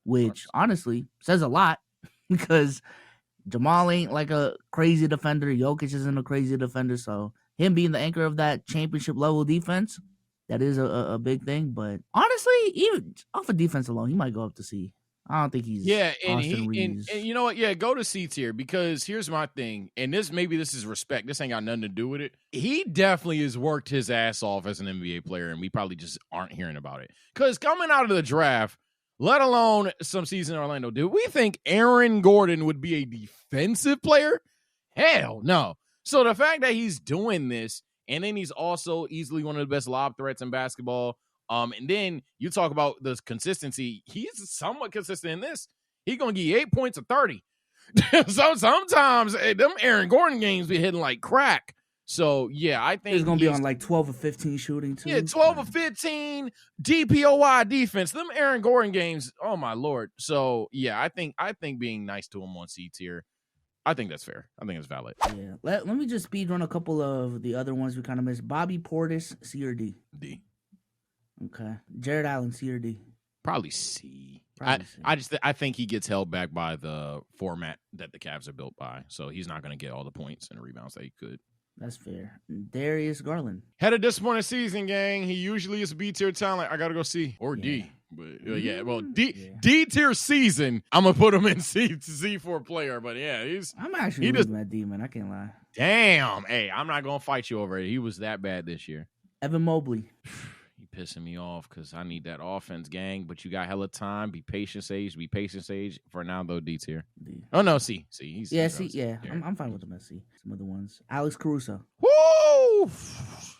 which honestly says a lot because Jamal ain't like a crazy defender. Jokic isn't a crazy defender. So him being the anchor of that championship level defense, that is a big thing. But honestly, even off of defense alone, he might go up to C. I don't think he's and Reeves. And you know what? Yeah, go to C tier because here's my thing, and this is respect. This ain't got nothing to do with it. He definitely has worked his ass off as an NBA player, and we probably just aren't hearing about it. Because coming out of the draft, let alone some season in Orlando, did we think Aaron Gordon would be a defensive player? Hell no. So the fact that he's doing this, and then he's also easily one of the best lob threats in basketball. And then you talk about the consistency. He's somewhat consistent in this. He's going to give you 8 points or 30. So sometimes them Aaron Gordon games be hitting like crack. So, yeah, I think he's going to be on like 12 or 15 shooting, too. Yeah, 12 or 15 DPOY defense. Them Aaron Gordon games, oh, my Lord. So, yeah, I think being nice to him on C tier, I think that's fair. I think it's valid. Yeah. Let me just speed run a couple of the other ones we kind of missed. Bobby Portis, C or D? D. Okay. Jared Allen, C or D? Probably C. Probably C. I think he gets held back by the format that the Cavs are built by. So he's not going to get all the points and rebounds that he could. That's fair. Darius Garland. Had a disappointing season, gang. He usually is a B-tier talent. I got to go C or D. But D tier season. I'm gonna put him in C for a player. But yeah, I'm actually leaving that D, man. I can't lie. Damn. Hey, I'm not gonna fight you over it. He was that bad this year. Evan Mobley. He pissing me off because I need that offense, gang. But you got hella time. Be patient, Sage. Be patient, Sage. For now, though, D tier. D. Oh no, C. C. C. Yeah. I'm fine with them at C. Some other ones. Alex Caruso. Woo!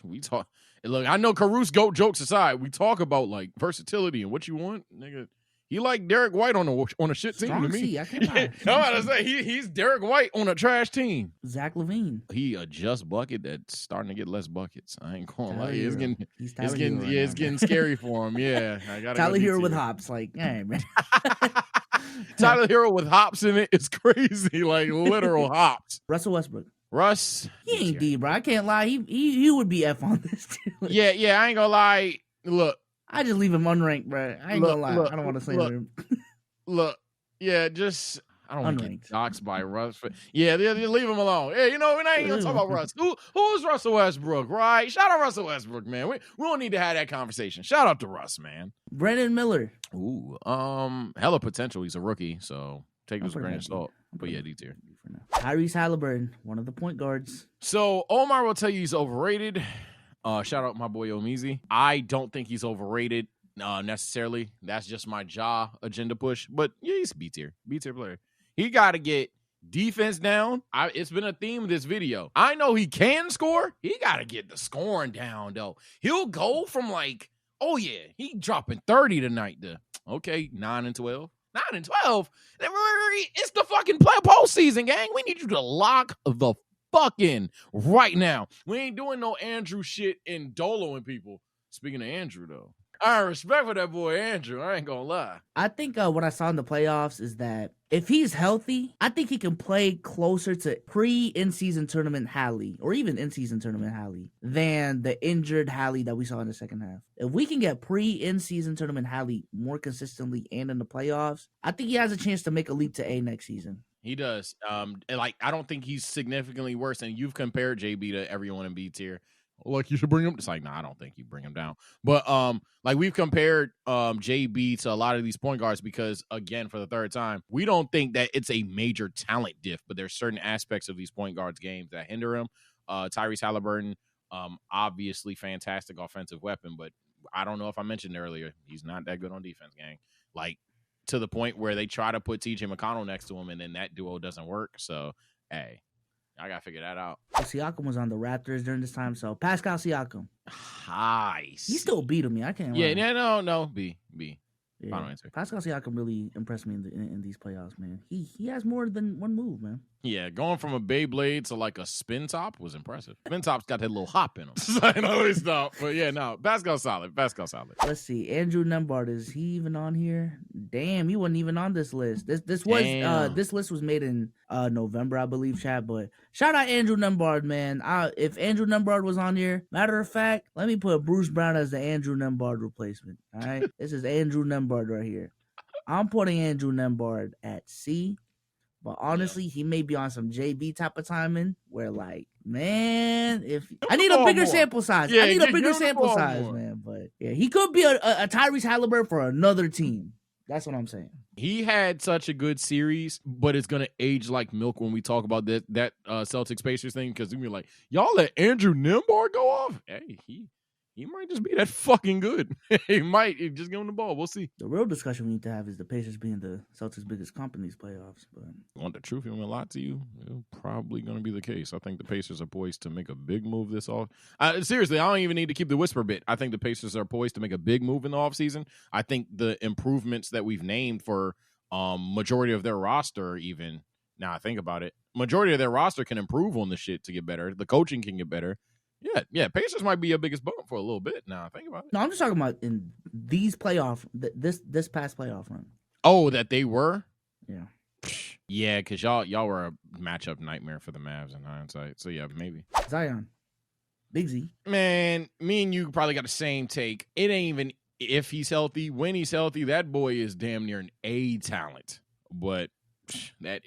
We talk. Look, I know Caruso goat jokes aside. We talk about like versatility and what you want, nigga. He like Derek White on a shit team to me. C, I can't lie. I'm about to say he's Derek White on a trash team. Zach LaVine. He a just bucket that's starting to get less buckets. I ain't going to lie. It's getting scary for him. Yeah, I gotta Tyler Hero with hops, like, hey man. Tyler Hero with hops in it is crazy, like literal hops. Russell Westbrook. Russ, he ain't D, bro. I can't lie. He would be F on this too. Yeah. I ain't gonna lie. Look, I just leave him unranked, bro. I ain't gonna lie. I don't want to say him. Look, yeah, just I don't want to get Unranked. doxxed by Russ. Yeah, leave him alone. Yeah, you know, we're not even gonna talk about Russ. Who's Russell Westbrook, right? Shout out Russell Westbrook, man. We don't need to have that conversation. Shout out to Russ, man. Brandon Miller. Ooh, hella potential. He's a rookie, so take it with a grain of salt. But yeah, D tier. Tyrese Halliburton, one of the point guards. So Omar will tell you he's overrated. Shout out my boy Omizi. I don't think he's overrated necessarily. That's just my jaw agenda push. But yeah, he's B tier player. He got to get defense down. It's been a theme of this video. I know he can score. He got to get the scoring down, though. He'll go from like, oh yeah, he dropping 30 tonight to, okay, 9 and 12. 9 and 12? It's the fucking postseason, gang. We need you to lock the fuck in right now. We ain't doing no Andrew shit and doloing people. Speaking of Andrew, though, I have respect for that boy Andrew. I ain't gonna lie. I think what I saw in the playoffs is that if he's healthy, I think he can play closer to pre-in-season tournament Hallie, or even in-season tournament Hallie, than the injured Hallie that we saw in the second half. If we can get pre-in-season tournament Hallie more consistently and in the playoffs, I think he has a chance to make a leap to A next season. He does. I don't think he's significantly worse. And you've compared JB to everyone in B tier. Like, you should bring him. It's like, I don't think you bring him down. But like, we've compared JB to a lot of these point guards because, again, for the third time, we don't think that it's a major talent diff, but there's certain aspects of these point guards' games that hinder him. Tyrese Halliburton, obviously fantastic offensive weapon, but I don't know if I mentioned earlier, he's not that good on defense, gang. Like, to the point where they try to put TJ McConnell next to him, and then that duo doesn't work. So, hey, I got to figure that out. Siakam was on the Raptors during this time, so Pascal Siakam. Nice. He still beat him. I can't. Yeah, no. B. Yeah. Final answer. Pascal Siakam really impressed me in these playoffs, man. He has more than one move, man. Yeah, going from a Beyblade to like a spin top was impressive. Spin top's got that little hop in him. I know it's not, but yeah, no. Pascal solid. Let's see. Andrew Nembhard, is he even on here? Damn, he wasn't even on this list. This list was made in November, I believe, chat. But shout out Andrew Nembhard, man. If Andrew Nembhard was on here, matter of fact, let me put Bruce Brown as the Andrew Nembhard replacement. All right, this is Andrew Nembhard right here. I'm putting Andrew Nembhard at C. But honestly, he may be on some JB type of timing where, like, man, I need a bigger sample size. Yeah, I need a bigger sample size, man. But yeah, he could be a Tyrese Halliburton for another team. That's what I'm saying. He had such a good series, but it's gonna age like milk when we talk about that Celtics Pacers thing, because we're like, y'all let Andrew Nembhard go off. Hey, he might just be that fucking good. He might just give him the ball. We'll see. The real discussion we need to have is the Pacers being the Celtics' biggest comp in these playoffs. But want the truth? I'm gonna lie to you. It's probably gonna be the case. I think the Pacers are poised to make a big move this off. Seriously, I don't even need to keep the whisper bit. I think the Pacers are poised to make a big move in the offseason. I think the improvements that we've named for majority of their roster, even now I think about it, majority of their roster can improve on the shit to get better. The coaching can get better. Yeah. Pacers might be your biggest bump for a little bit now. Think about it. No, I'm just talking about in these playoff, this past playoff run. Oh, that they were? Yeah. Yeah, because y'all were a matchup nightmare for the Mavs in hindsight. So yeah, maybe. Zion. Big Z. Man, me and you probably got the same take. It ain't even if he's healthy. When he's healthy, that boy is damn near an A talent. But that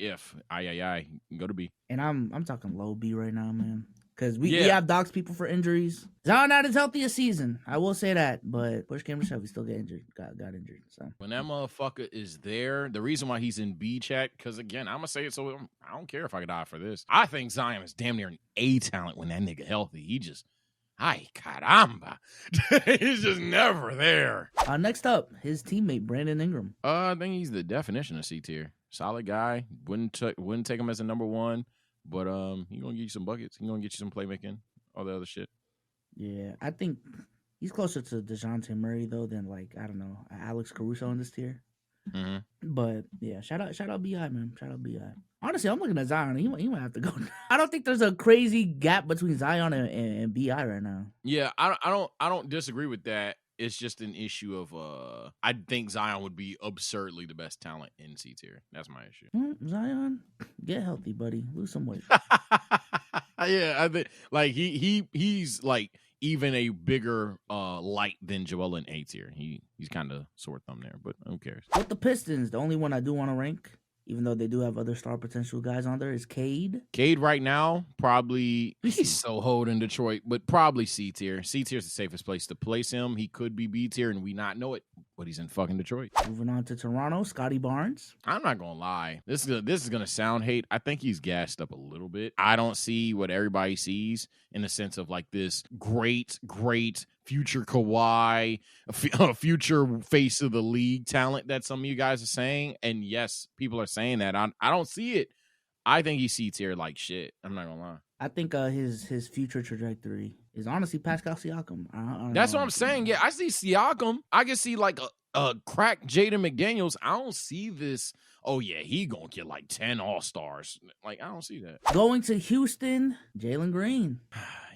go to B. And I'm talking low B right now, man. Because we have doxed people for injuries. Zion not his healthiest season. I will say that. But Push Cameron Shelby still got injured. Got injured. So when that motherfucker is there, the reason why he's in B chat, because again, I'm going to say it so I don't care if I could die for this. I think Zion is damn near an A talent when that nigga healthy. He just, ay caramba. He's just never there. Next up, his teammate, Brandon Ingram. I think he's the definition of C tier. Solid guy. Wouldn't take him as a number one. But he gonna get you some buckets. He gonna get you some playmaking, all the other shit. Yeah, I think he's closer to DeJounte Murray though than like I don't know Alex Caruso in this tier. Mm-hmm. But yeah, shout out Bi, man. Shout out Bi. Honestly, I'm looking at Zion. He might have to go. I don't think there's a crazy gap between Zion and Bi right now. Yeah, I don't disagree with that. It's just an issue of I think Zion would be absurdly the best talent in C tier. That's my issue. Zion, get healthy, buddy. Lose some weight. Yeah, I think like he's like even a bigger light than Joel in A tier. He's kind of sore thumb there, but who cares? With the Pistons, the only one I do want to rank, even though they do have other star potential guys on there, is Cade. Cade right now, probably, he's so holding in Detroit, but probably C tier. C tier is the safest place to place him. He could be B tier and we not know it, but he's in fucking Detroit. Moving on to Toronto, Scotty Barnes. I'm not going to lie. This is going to sound hate. I think he's gassed up a little bit. I don't see what everybody sees in the sense of like this great future Kawhi, future face of the league talent that some of you guys are saying. And yes, people are saying that. I don't see it. I think he's C tier like shit. I'm not gonna lie. I think his future trajectory is honestly Pascal Siakam. That's what I'm saying. Yeah, I see Siakam. I can see like a crack Jaden McDaniels. I don't see this. Oh yeah, he gonna get like 10 All-Stars. Like I don't see that. Going to Houston, Jalen Green.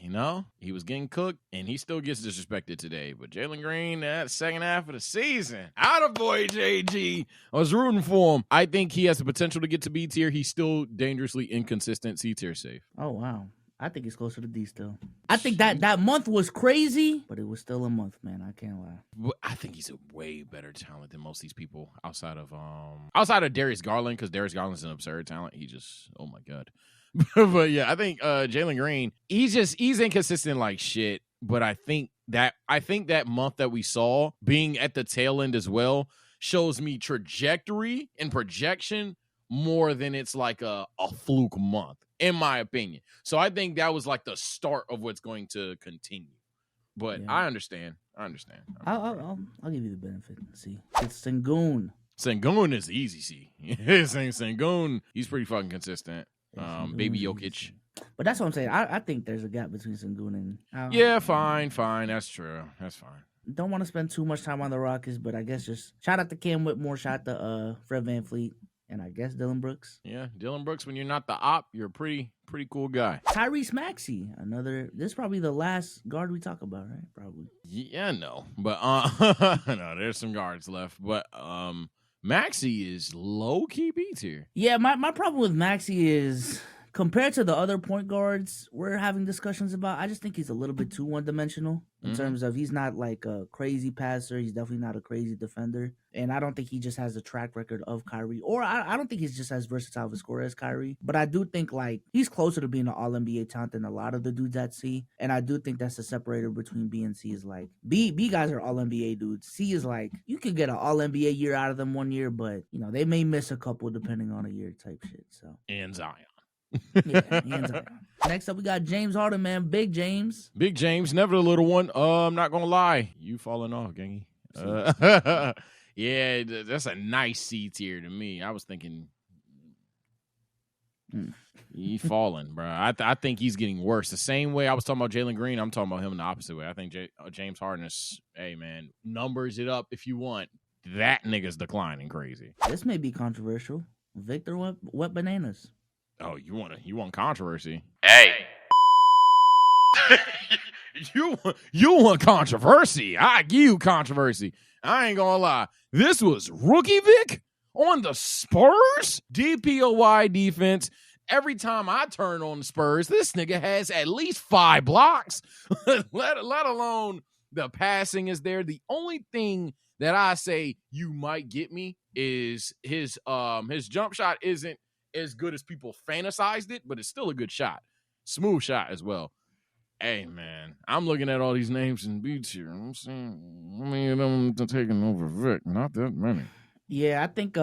You know, he was getting cooked, and he still gets disrespected today. But Jalen Green, that second half of the season, attaboy, JG. I was rooting for him. I think he has the potential to get to B tier. He's still dangerously inconsistent. C tier safe. Oh, wow. I think he's closer to D still. I think that month was crazy, but it was still a month, man. I can't lie. I think he's a way better talent than most of these people outside of Darius Garland, because Darius Garland's an absurd talent. He just, oh my God. But yeah, I think Jalen Green, he's inconsistent like shit. But I think that month that we saw being at the tail end as well shows me trajectory and projection more than it's like a fluke month, in my opinion. So I think that was like the start of what's going to continue. But yeah. I understand. I'll give you the benefit. See, it's Sengun. Sengun is easy. See, Sengun, he's pretty fucking consistent. Baby Jokic. But that's what I'm saying. I think there's a gap between Sengun and... yeah, fine. That's true. That's fine. Don't want to spend too much time on the Rockets, but I guess just shout out to Cam Whitmore, shout out to Fred VanVleet, and I guess Dylan Brooks. Yeah, Dylan Brooks, when you're not the op, you're a pretty cool guy. Tyrese Maxey, this is probably the last guard we talk about, right? Probably. Yeah, no. But, no, there's some guards left. But, Maxey is low-key B tier. Yeah, my problem with Maxey is, compared to the other point guards we're having discussions about, I just think he's a little bit too one-dimensional in terms of he's not like a crazy passer. He's definitely not a crazy defender. And I don't think he just has a track record of Kyrie. Or I don't think he's just as versatile of a scorer as Kyrie. But I do think like he's closer to being an all-NBA talent than a lot of the dudes at C. And I do think that's the separator between B and C is like B guys are all-NBA dudes. C is like you could get an all-NBA year out of them one year, but you know, they may miss a couple depending on a year type shit. So and Zion. Next up, we got James Harden, man. Big James, never the little one. I'm not gonna lie, you falling off, gangy. Yeah, that's a nice C tier to me. I was thinking he's falling, bro. I think he's getting worse. The same way I was talking about Jalen Green, I'm talking about him in the opposite way. I think James Harden is, hey man, numbers it up if you want. That nigga's declining crazy. This may be controversial. Victor, what bananas? Oh, you want controversy? Hey. you want controversy? I give you controversy. I ain't gonna lie. This was rookie Vic on the Spurs DPOY defense. Every time I turn on the Spurs, this nigga has at least 5 blocks. let alone the passing is there. The only thing that I say you might get me is his jump shot isn't as good as people fantasized it, but it's still a good shot. Smooth shot as well. Hey, man, I'm looking at all these names in B tier. I'm saying how many of them are taking over Vic? Not that many. Yeah, I think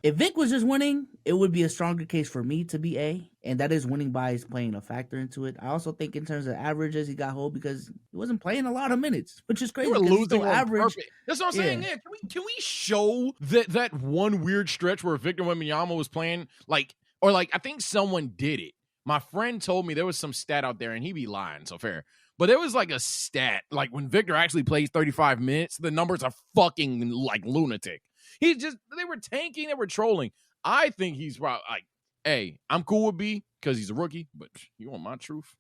if Vic was just winning, it would be a stronger case for me to be A, and that is winning by is playing a factor into it. I also think in terms of averages, he got hold because he wasn't playing a lot of minutes, which is crazy. We're losing on average. Purpose. That's what I'm saying. Yeah, can we show that one weird stretch where Victor Wembanyama was playing I think someone did it. My friend told me there was some stat out there, and he be lying, so fair. But there was like a stat, like when Victor actually plays 35 minutes, the numbers are fucking like lunatic. They were tanking, they were trolling. I think he's probably like, hey, I'm cool with B because he's a rookie, but you want my truth?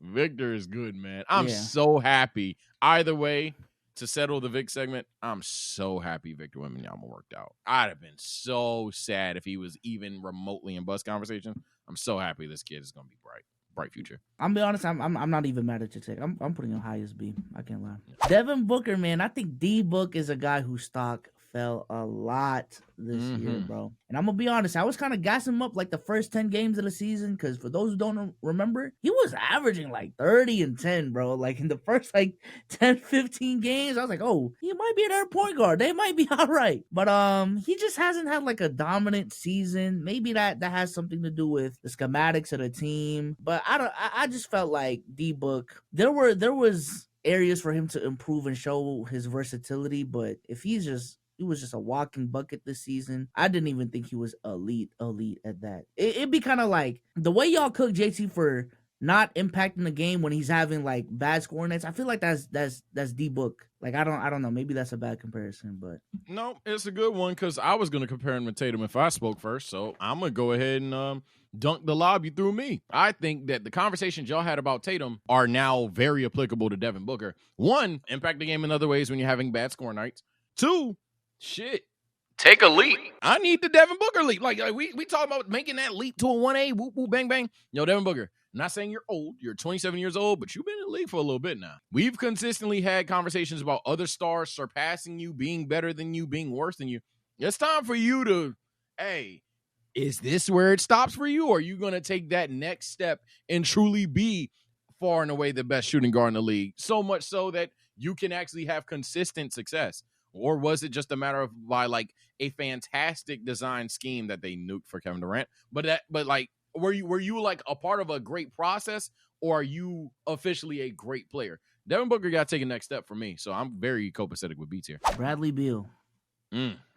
Victor is good, man. I'm so happy. Either way, to settle the Vic segment, I'm so happy Victor Wembanyama worked out. I'd have been so sad if he was even remotely in bus conversation. I'm so happy this kid is going to be bright future. I'm be honest, I'm not even mad at your take. I'm putting him high as B. I can't lie. Devin Booker, man, I think D Book is a guy whose stock fell a lot this year, bro. And I'm gonna be honest, I was kind of gassing him up like the first 10 games of the season, because for those who don't remember, he was averaging like 30 and 10, bro. Like in the first like 10, 15 games, I was like, oh, he might be their point guard. They might be all right. But he just hasn't had like a dominant season. Maybe that has something to do with the schematics of the team. But I just felt like D-Book, there was areas for him to improve and show his versatility, but if he was just a walking bucket this season, I didn't even think he was elite at that. It'd be kind of like the way y'all cook JT for not impacting the game when he's having like bad scoring nights. I feel like that's D-Book. Like I don't know, maybe that's a bad comparison, but no, it's a good one, because I was gonna compare him to Tatum if I spoke first, so I'm gonna go ahead and dunk the lobby through me. I think that the conversations y'all had about Tatum are now very applicable to Devin Booker. One, impact the game in other ways when you're having bad score nights. Two, shit, take a leap. I need the Devin Booker leap. Like we talking about making that leap to a 1A, whoop, whoop, bang, bang. Yo, Devin Booker, I'm not saying you're old. You're 27 years old, but you've been in the league for a little bit now. We've consistently had conversations about other stars surpassing you, being better than you, being worse than you. It's time for you to, hey, is this where it stops for you? Or are you going to take that next step and truly be far and away the best shooting guard in the league? So much so that you can actually have consistent success. Or was it just a matter of by like a fantastic design scheme that they nuked for Kevin Durant? But like, were you like a part of a great process, or are you officially a great player? Devin Booker got to take a next step for me. So I'm very copacetic with Beats here. Bradley Beal.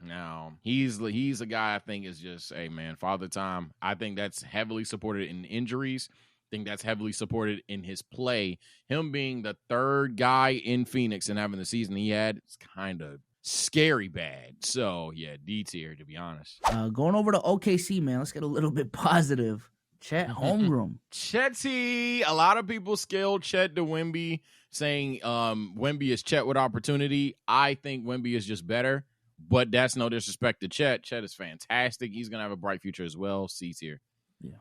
Now he's a guy I think is just, hey man, father time. I think that's heavily supported in injuries. I think that's heavily supported in his play. Him being the third guy in Phoenix and having the season he had, it's kind of scary bad. So yeah, D tier to be honest. Going over to OKC, man. Let's get a little bit positive. Chet Holmgren. Chetty. A lot of people scaled Chet to Wemby, saying Wemby is Chet with opportunity. I think Wemby is just better. But that's no disrespect to Chet. Chet is fantastic. He's going to have a bright future as well. C tier. Yeah,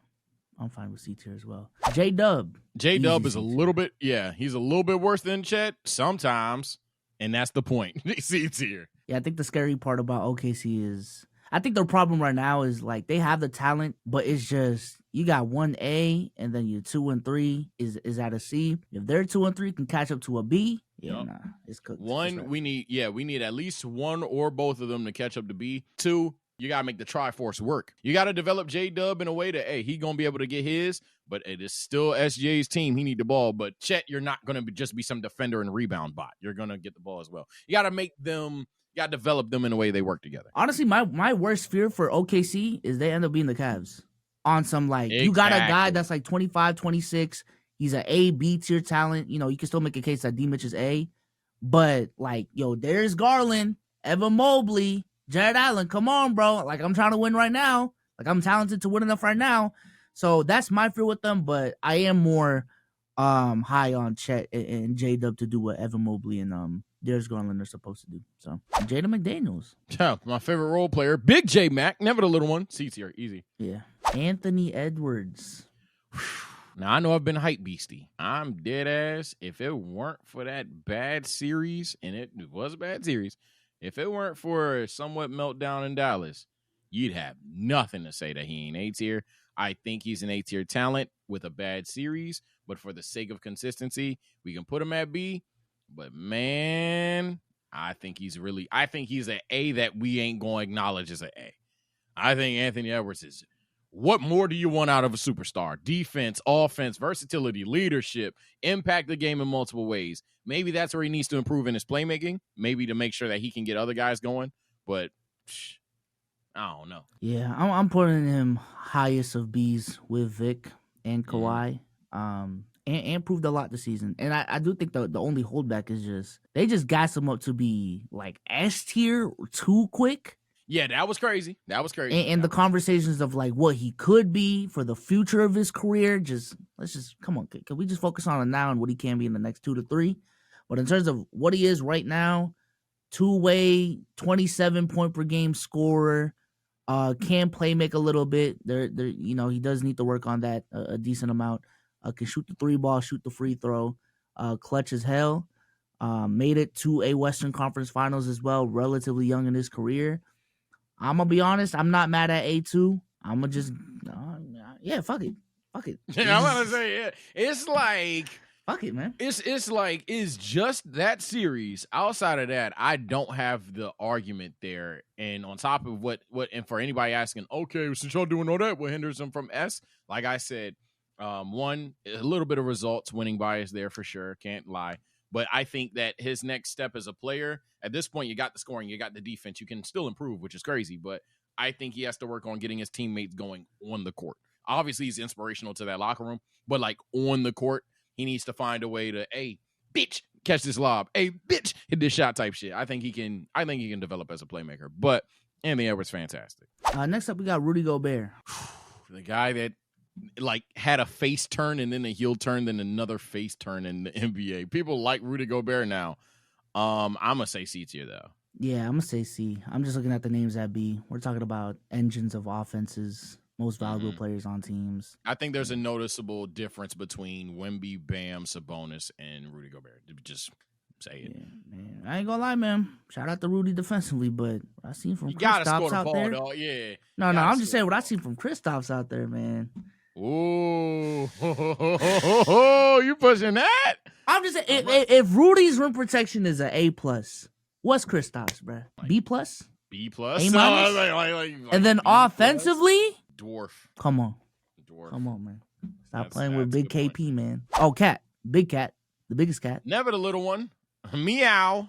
I'm fine with C tier as well. J-Dub. J-Dub is a little bit, he's a little bit worse than Chet sometimes, and that's the point. C tier. Yeah, I think the scary part about OKC is, I think their problem right now is like they have the talent, but it's just you got 1A and then your 2 and 3 is at a C. If their 2 and 3 can catch up to a B, it's cooked. We need at least one or both of them to catch up to B. 2, you gotta make the Triforce work. You gotta develop J-Dub in a way that, hey, he gonna be able to get his, but it is still SGA's team. He need the ball, but Chet, you're not gonna just be some defender and rebound bot. You're gonna get the ball as well. You gotta make them. You got to develop them in a way they work together. Honestly, my worst fear for OKC is they end up being the Cavs. On some, like, you got a guy that's like 25, 26. He's an A, B tier talent. You know, you can still make a case that D-Mitch is A. But, like, yo, there's Garland, Evan Mobley, Jared Allen. Come on, bro. Like, I'm trying to win right now. Like, I'm talented to win enough right now. So that's my fear with them. But I am more high on Chet and J-Dub to do what Evan Mobley and Darius Garland are supposed to do. So Jaden McDaniels. Yeah, my favorite role player. Big J Mac, never the little one. C tier, easy. Yeah. Anthony Edwards. Now, I know I've been hype beastie. I'm dead ass. If it weren't for that bad series, and it was a bad series, if it weren't for a somewhat meltdown in Dallas, you'd have nothing to say that he ain't A tier. I think he's an A tier talent with a bad series, but for the sake of consistency, we can put him at B. But man, I think he's an A that we ain't going to acknowledge as an A. I think Anthony Edwards is, what more do you want out of a superstar? Defense, offense, versatility, leadership, impact the game in multiple ways. Maybe that's where he needs to improve in his playmaking, maybe to make sure that he can get other guys going. But I don't know. Yeah, I'm putting him highest of B's with Vic and Kawhi. And proved a lot this season. And I do think the only holdback is just they just gas him up to be like S tier too quick. Yeah, that was crazy. And the conversations of like what he could be for the future of his career, let's just come on. Can we just focus on it now and what he can be in the next 2 to 3? But in terms of what he is right now, 2-way, 27 point per game scorer, can play make a little bit. He does need to work on that a decent amount. Can shoot the 3 ball, shoot the free throw, clutch as hell. made it to a Western Conference Finals as well, relatively young in his career. I'm gonna be honest, I'm not mad at A2. I'm gonna just, yeah, fuck it. Yeah, I'm gonna say it. It's like, fuck it, man. It's like, it's just that series. Outside of that, I don't have the argument there. And on top of what, and for anybody asking, okay, since y'all doing all that, what hinders him from S? Like I said, one, a little bit of results, winning bias there for sure. Can't lie. But I think that his next step as a player, at this point, you got the scoring, you got the defense, you can still improve, which is crazy. But I think he has to work on getting his teammates going on the court. Obviously, he's inspirational to that locker room, but like on the court, he needs to find a way to, hey, bitch, catch this lob. Hey, bitch, hit this shot type shit. I think he can develop as a playmaker. But Anthony Edwards, fantastic. Next up, we got Rudy Gobert. The guy that like had a face turn and then a heel turn, then another face turn in the NBA. People like Rudy Gobert now. I'm gonna say C tier though. Yeah, I'm gonna say C. I'm just looking at the names at B. We're talking about engines of offenses, most valuable players on teams. I think there's a noticeable difference between Wemby, Bam, Sabonis, and Rudy Gobert. Just say it. Yeah, man. I ain't gonna lie, man. Shout out to Rudy defensively, but what I seen from Kristaps out ball, there. Dog. Yeah. No, I'm just saying what I seen from Kristaps out there, man. Ooh, you pushing that? I'm just saying, if Rudy's rim protection is an A+, what's Kristaps, bruh? B+? B+? A-? Like, and then offensively? Dwarf. Come on. Come on, man. Stop playing with Big KP, man. Oh, Cat. Big Cat. The biggest cat. Never the little one. Meow.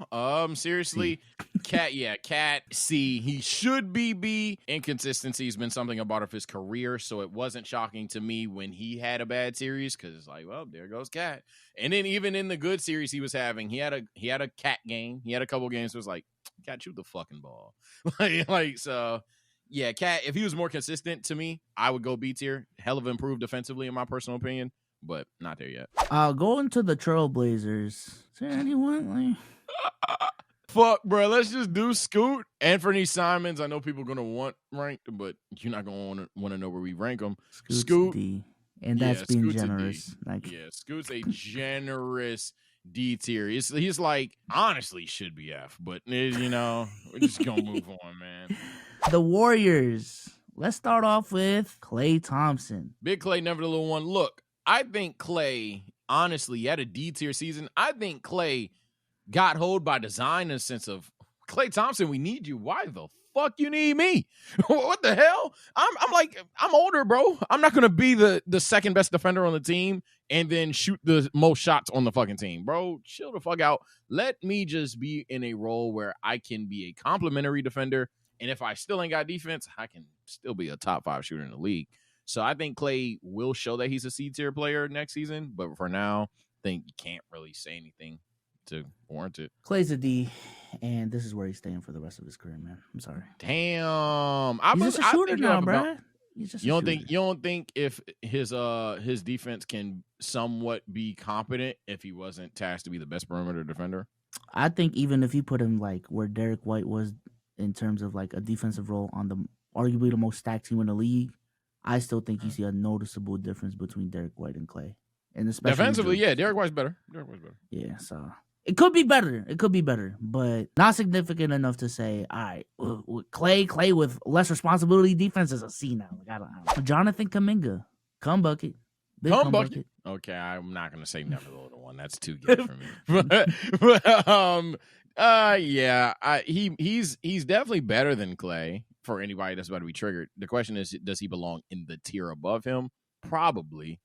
Seriously. Cat, yeah, Cat C. He should be B. Inconsistency has been something about of his career, so it wasn't shocking to me when he had a bad series because it's like, well, there goes Cat. And then even in the good series he was having, he had a Cat game. He had a couple games where it was like, Cat, shoot the fucking ball. So yeah, Cat, if he was more consistent to me, I would go B tier. Hell of improved defensively in my personal opinion, but not there yet. Going to the Trailblazers. Is there anyone like fuck, bro? Let's just do Scoot. Anthony Simons. I know people are gonna want ranked, but you're not gonna want to know where we rank them. Scoot D, and that's being Scoot's generous. Scoot's a generous D tier. He's like honestly should be F, but we're just gonna move on, man. The Warriors. Let's start off with Klay Thompson. Big Klay, never the little one. Look, I think Klay, honestly, had a D tier season. I think Klay got hold by design in a sense of, Klay Thompson, we need you. Why the fuck you need me? What the hell? I'm older, bro. I'm not going to be the second best defender on the team and then shoot the most shots on the fucking team. Bro, chill the fuck out. Let me just be in a role where I can be a complimentary defender. And if I still ain't got defense, I can still be a top 5 shooter in the league. So I think Klay will show that he's a C-tier player next season. But for now, I think you can't really say anything to warrant it. Klay's a D, and this is where he's staying for the rest of his career, man. I'm sorry. Damn. He's just a shooter now, bro. You don't think if his defense can somewhat be competent if he wasn't tasked to be the best perimeter defender? I think even if you put him like where Derek White was in terms of like a defensive role on the arguably the most stacked team in the league, I still think you see a noticeable difference between Derek White and Klay. And especially defensively, Derek White's better. Yeah, so it could be better, but not significant enough to say, all right, Klay with less responsibility defense is a C now. Like, I don't know. Jonathan Kuminga, come bucket. Big come bucket. Okay, I'm not gonna say never the little one. That's too good for me. He's definitely better than Klay for anybody that's about to be triggered. The question is, does he belong in the tier above him? Probably.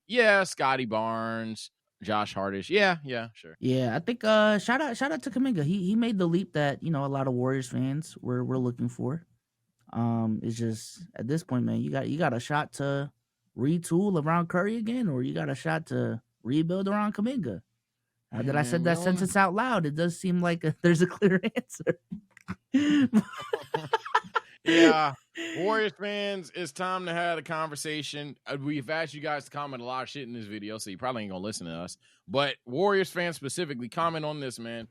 Yeah, Scotty Barnes, Josh Hardish. Yeah, sure. Yeah, I think shout out to Kuminga. He made the leap that, a lot of Warriors fans were looking for. It's just at this point, man, you got a shot to retool around Curry again, or you got a shot to rebuild around Kuminga. Now that I said that sentence out loud, it does seem like there's a clear answer. Yeah, Warriors fans, it's time to have a conversation. We've asked you guys to comment a lot of shit in this video, so you probably ain't gonna listen to us. But Warriors fans specifically, comment on this, man.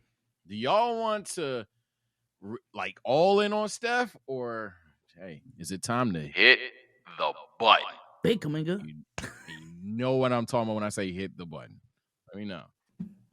Do y'all want to like all in on Steph, or hey, is it time to hit the button? Big Kuminga. You know what I'm talking about when I say hit the button. Let me know.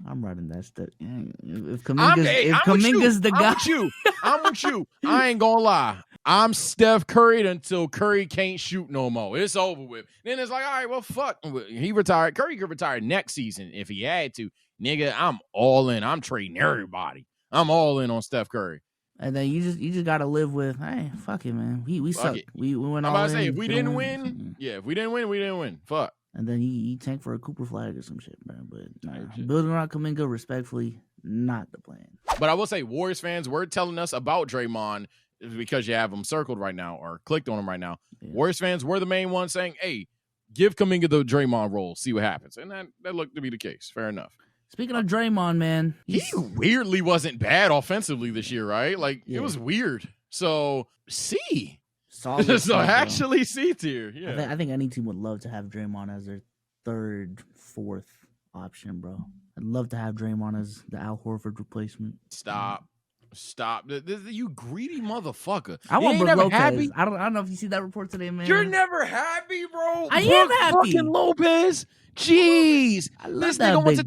I'm riding that step. If I'm Kuminga's the guy, with you. I'm with you. I ain't gonna lie. I'm Steph Curry until Curry can't shoot no more. It's over with. Then it's like, all right, well, fuck. He retired. Curry could retire next season if he had to. Nigga, I'm all in. I'm trading everybody. I'm all in on Steph Curry. and then you just gotta live with, hey, fuck it, man. We suck. We went all in. I'm about to say, if we didn't win, if we didn't win, we didn't win. Fuck. And then he tank for a Cooper flag or some shit, man. But building around Kuminga, respectfully, not the plan. But I will say, Warriors fans were telling us about Draymond because you have him circled right now or clicked on him right now. Yeah. Warriors fans were the main ones saying, hey, give Kuminga the Draymond role, see what happens. And that looked to be the case. Fair enough. Speaking of Draymond, man. He weirdly wasn't bad offensively this year, right? Like, it was weird. So, C. Solid so actually C tier. Yeah. I think any team would love to have Draymond as their third, fourth option, bro. I'd love to have Draymond as the Al Horford replacement. Stop. You greedy motherfucker. I want Brook Lopez. Happy? I don't know if you see that report today, man. You're never happy, bro. I am happy. Fucking Lopez. Jeez. This nigga wants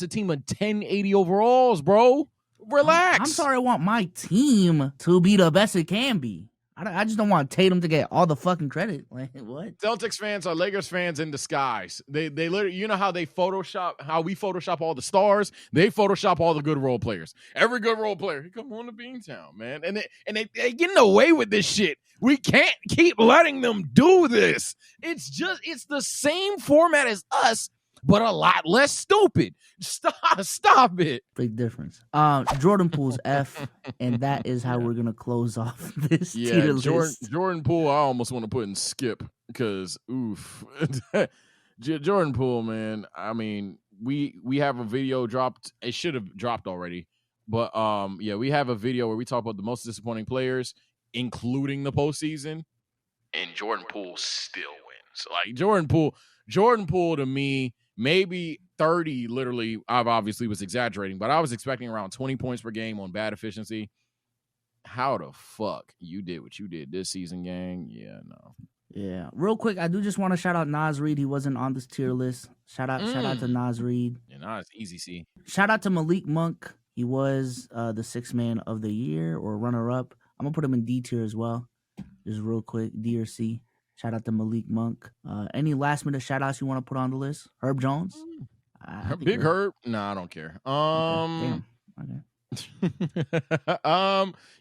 a team of 1080 overalls, bro. Relax. I'm sorry, I want my team to be the best it can be. I just don't want Tatum to get all the fucking credit. Like, what? Celtics fans are Lakers fans in disguise. They literally, you know how we Photoshop all the stars? They Photoshop all the good role players. Every good role player, he come on to Beantown, man. And they getting away with this shit. We can't keep letting them do this. It's the same format as us, but a lot less stupid. Stop it. Big difference. Jordan Poole's F, and that is how we're gonna close off this tier list. Jordan Poole, I almost want to put in skip because oof. Jordan Poole, man. I mean, we have a video dropped. It should have dropped already, but we have a video where we talk about the most disappointing players, including the postseason, and Jordan Poole still wins. Like Jordan Poole to me. Maybe 30, literally, I obviously was exaggerating, but I was expecting around 20 points per game on bad efficiency. How the fuck you did what you did this season, gang? Yeah, no. Yeah. Real quick, I do just want to shout out Naz Reid. He wasn't on this tier list. Shout out to Naz Reid. Yeah, Naz, easy C. Shout out to Malik Monk. He was the sixth man of the year or runner-up. I'm going to put him in D tier as well. Just real quick, D or C. Shout out to Malik Monk. Any last minute shout outs you want to put on the list? Herb Jones? Big Herb? Nah, I don't care. Okay.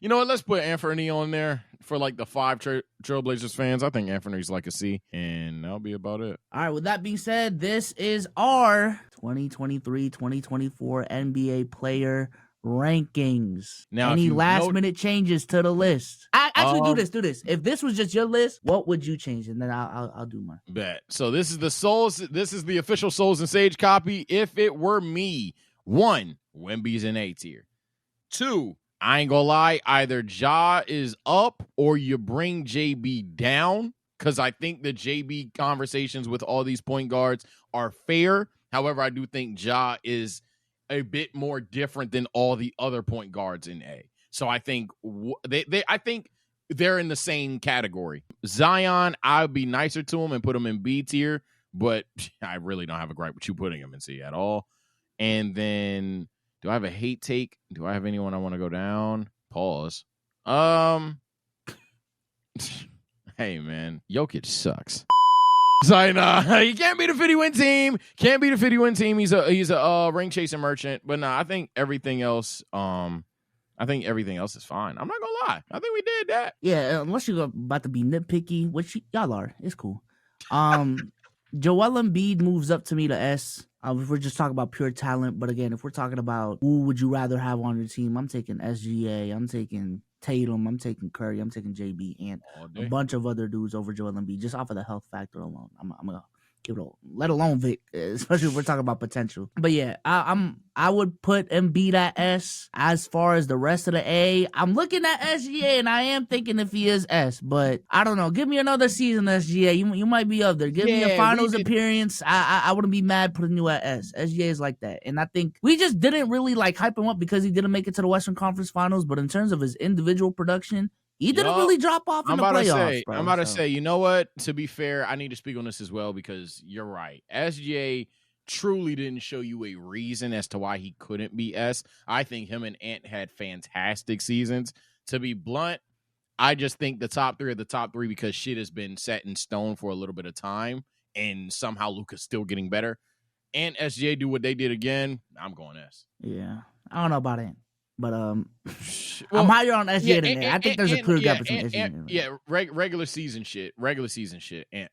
You know what? Let's put Anthony on there for like the 5 Trailblazers fans. I think Anthony's like a C, and that'll be about it. All right, with that being said, this is our 2023-2024 NBA player rankings. Now, any last minute changes to the list? Actually, do this. If this was just your list, what would you change? And then I'll do mine. Bet. So this is the official Souls and Sage copy. If it were me, 1, Wemby's in A tier. 2, I ain't gonna lie, either Ja is up or you bring JB down, because I think the JB conversations with all these point guards are fair. However, I do think Ja is a bit more different than all the other point guards in A. So I think I think they're in the same category. Zion, I would be nicer to him and put him in B tier, but I really don't have a gripe with you putting him in C at all. And then, do I have a hate take? Do I have anyone I want to go down? Pause. Hey, man, Jokic sucks. Zion, he can't beat a 50-win team. Can't beat a 50-win team. He's a ring chasing merchant. But I think everything else. I think everything else is fine. I'm not gonna lie. I think we did that. Yeah, unless you're about to be nitpicky, which y'all are. It's cool. Joel Embiid moves up to me to S. If we're just talking about pure talent, but again, if we're talking about who would you rather have on your team, I'm taking SGA. I'm taking Tatum. I'm taking Curry. I'm taking JB and a bunch of other dudes over Joel Embiid just off of the health factor alone. I'm gonna give it a, let alone Vic, especially if we're talking about potential. But yeah, I would put Embiid at S. As far as the rest of the A, I'm looking at SGA and I am thinking if he is S, but I don't know. Give me another season, SGA. You might be up there. Give me a finals appearance. I wouldn't be mad putting you at S. SGA is like that. And I think we just didn't really like hype him up because he didn't make it to the Western Conference Finals, but in terms of his individual production, he didn't really drop off in the playoffs. I'm about to say, you know what? To be fair, I need to speak on this as well because you're right. SGA truly didn't show you a reason as to why he couldn't be S. I think him and Ant had fantastic seasons. To be blunt, I just think the top three are the top three because shit has been set in stone for a little bit of time, and somehow Luka's still getting better. And SGA do what they did again, I'm going S. Yeah, I don't know about Ant, but Well, I'm higher on SGA than and- Ant. I think there's a clear gap between and- SGA and Ant. yeah, regular season shit, and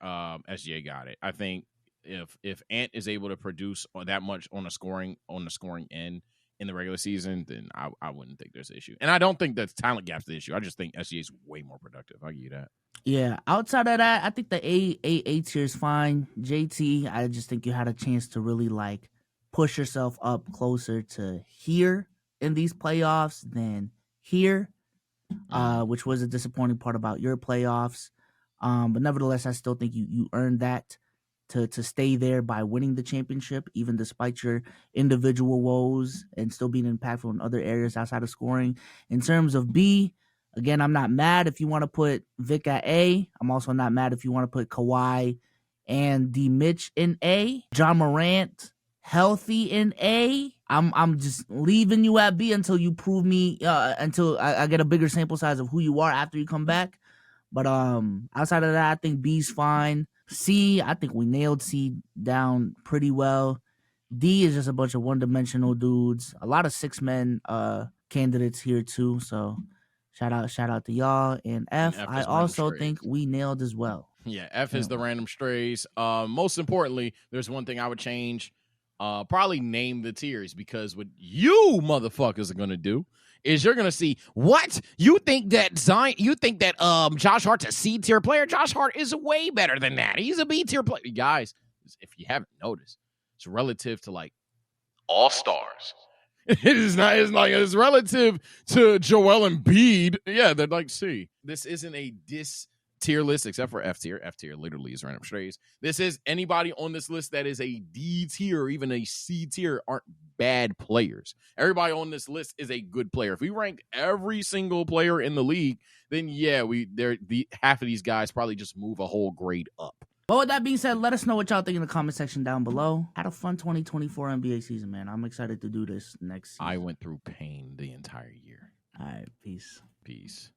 SGA got it. I think if Ant is able to produce that much on the scoring end in the regular season, then I wouldn't think there's an issue. And I don't think the talent gap's the issue. I just think SGA is way more productive. I'll give you that. Yeah, outside of that, I think the A tier is fine. JT, I just think you had a chance to really like push yourself up closer to here in these playoffs than here, which was a disappointing part about your playoffs. But nevertheless, I still think you earned that to stay there by winning the championship, even despite your individual woes and still being impactful in other areas outside of scoring. In terms of B, again, I'm not mad if you want to put Vic at A. I'm also not mad if you want to put Kawhi and D Mitch in A. John Morant healthy in A. I'm just leaving you at B until you prove me until I get a bigger sample size of who you are after you come back. But outside of that, I think B's fine. C, I think we nailed C down pretty well. D is just a bunch of one-dimensional dudes. A lot of six-men candidates here too. So shout out to y'all. And F I also think we nailed as well. Yeah, F is the random strays. Most importantly, there's one thing I would change. Probably name the tiers, because what you motherfuckers are gonna do is you're gonna see what you think that Josh Hart's a C tier player. Josh Hart is way better than that. He's a B tier player, guys. If you haven't noticed, it's relative to like all stars. It is not. It's relative to Joel Embiid. Yeah, they're like C. This isn't a tier list except for F tier. F tier literally is random strays. This is anybody on this list that is a D tier or even a C tier aren't bad players. Everybody on this list is a good player. If we rank every single player in the league, then yeah, half of these guys probably just move a whole grade up. But with that being said, let us know what y'all think in the comment section down below. Had a fun 2024 NBA season, man. I'm excited to do this next season. I went through pain the entire year. All right, peace. Peace.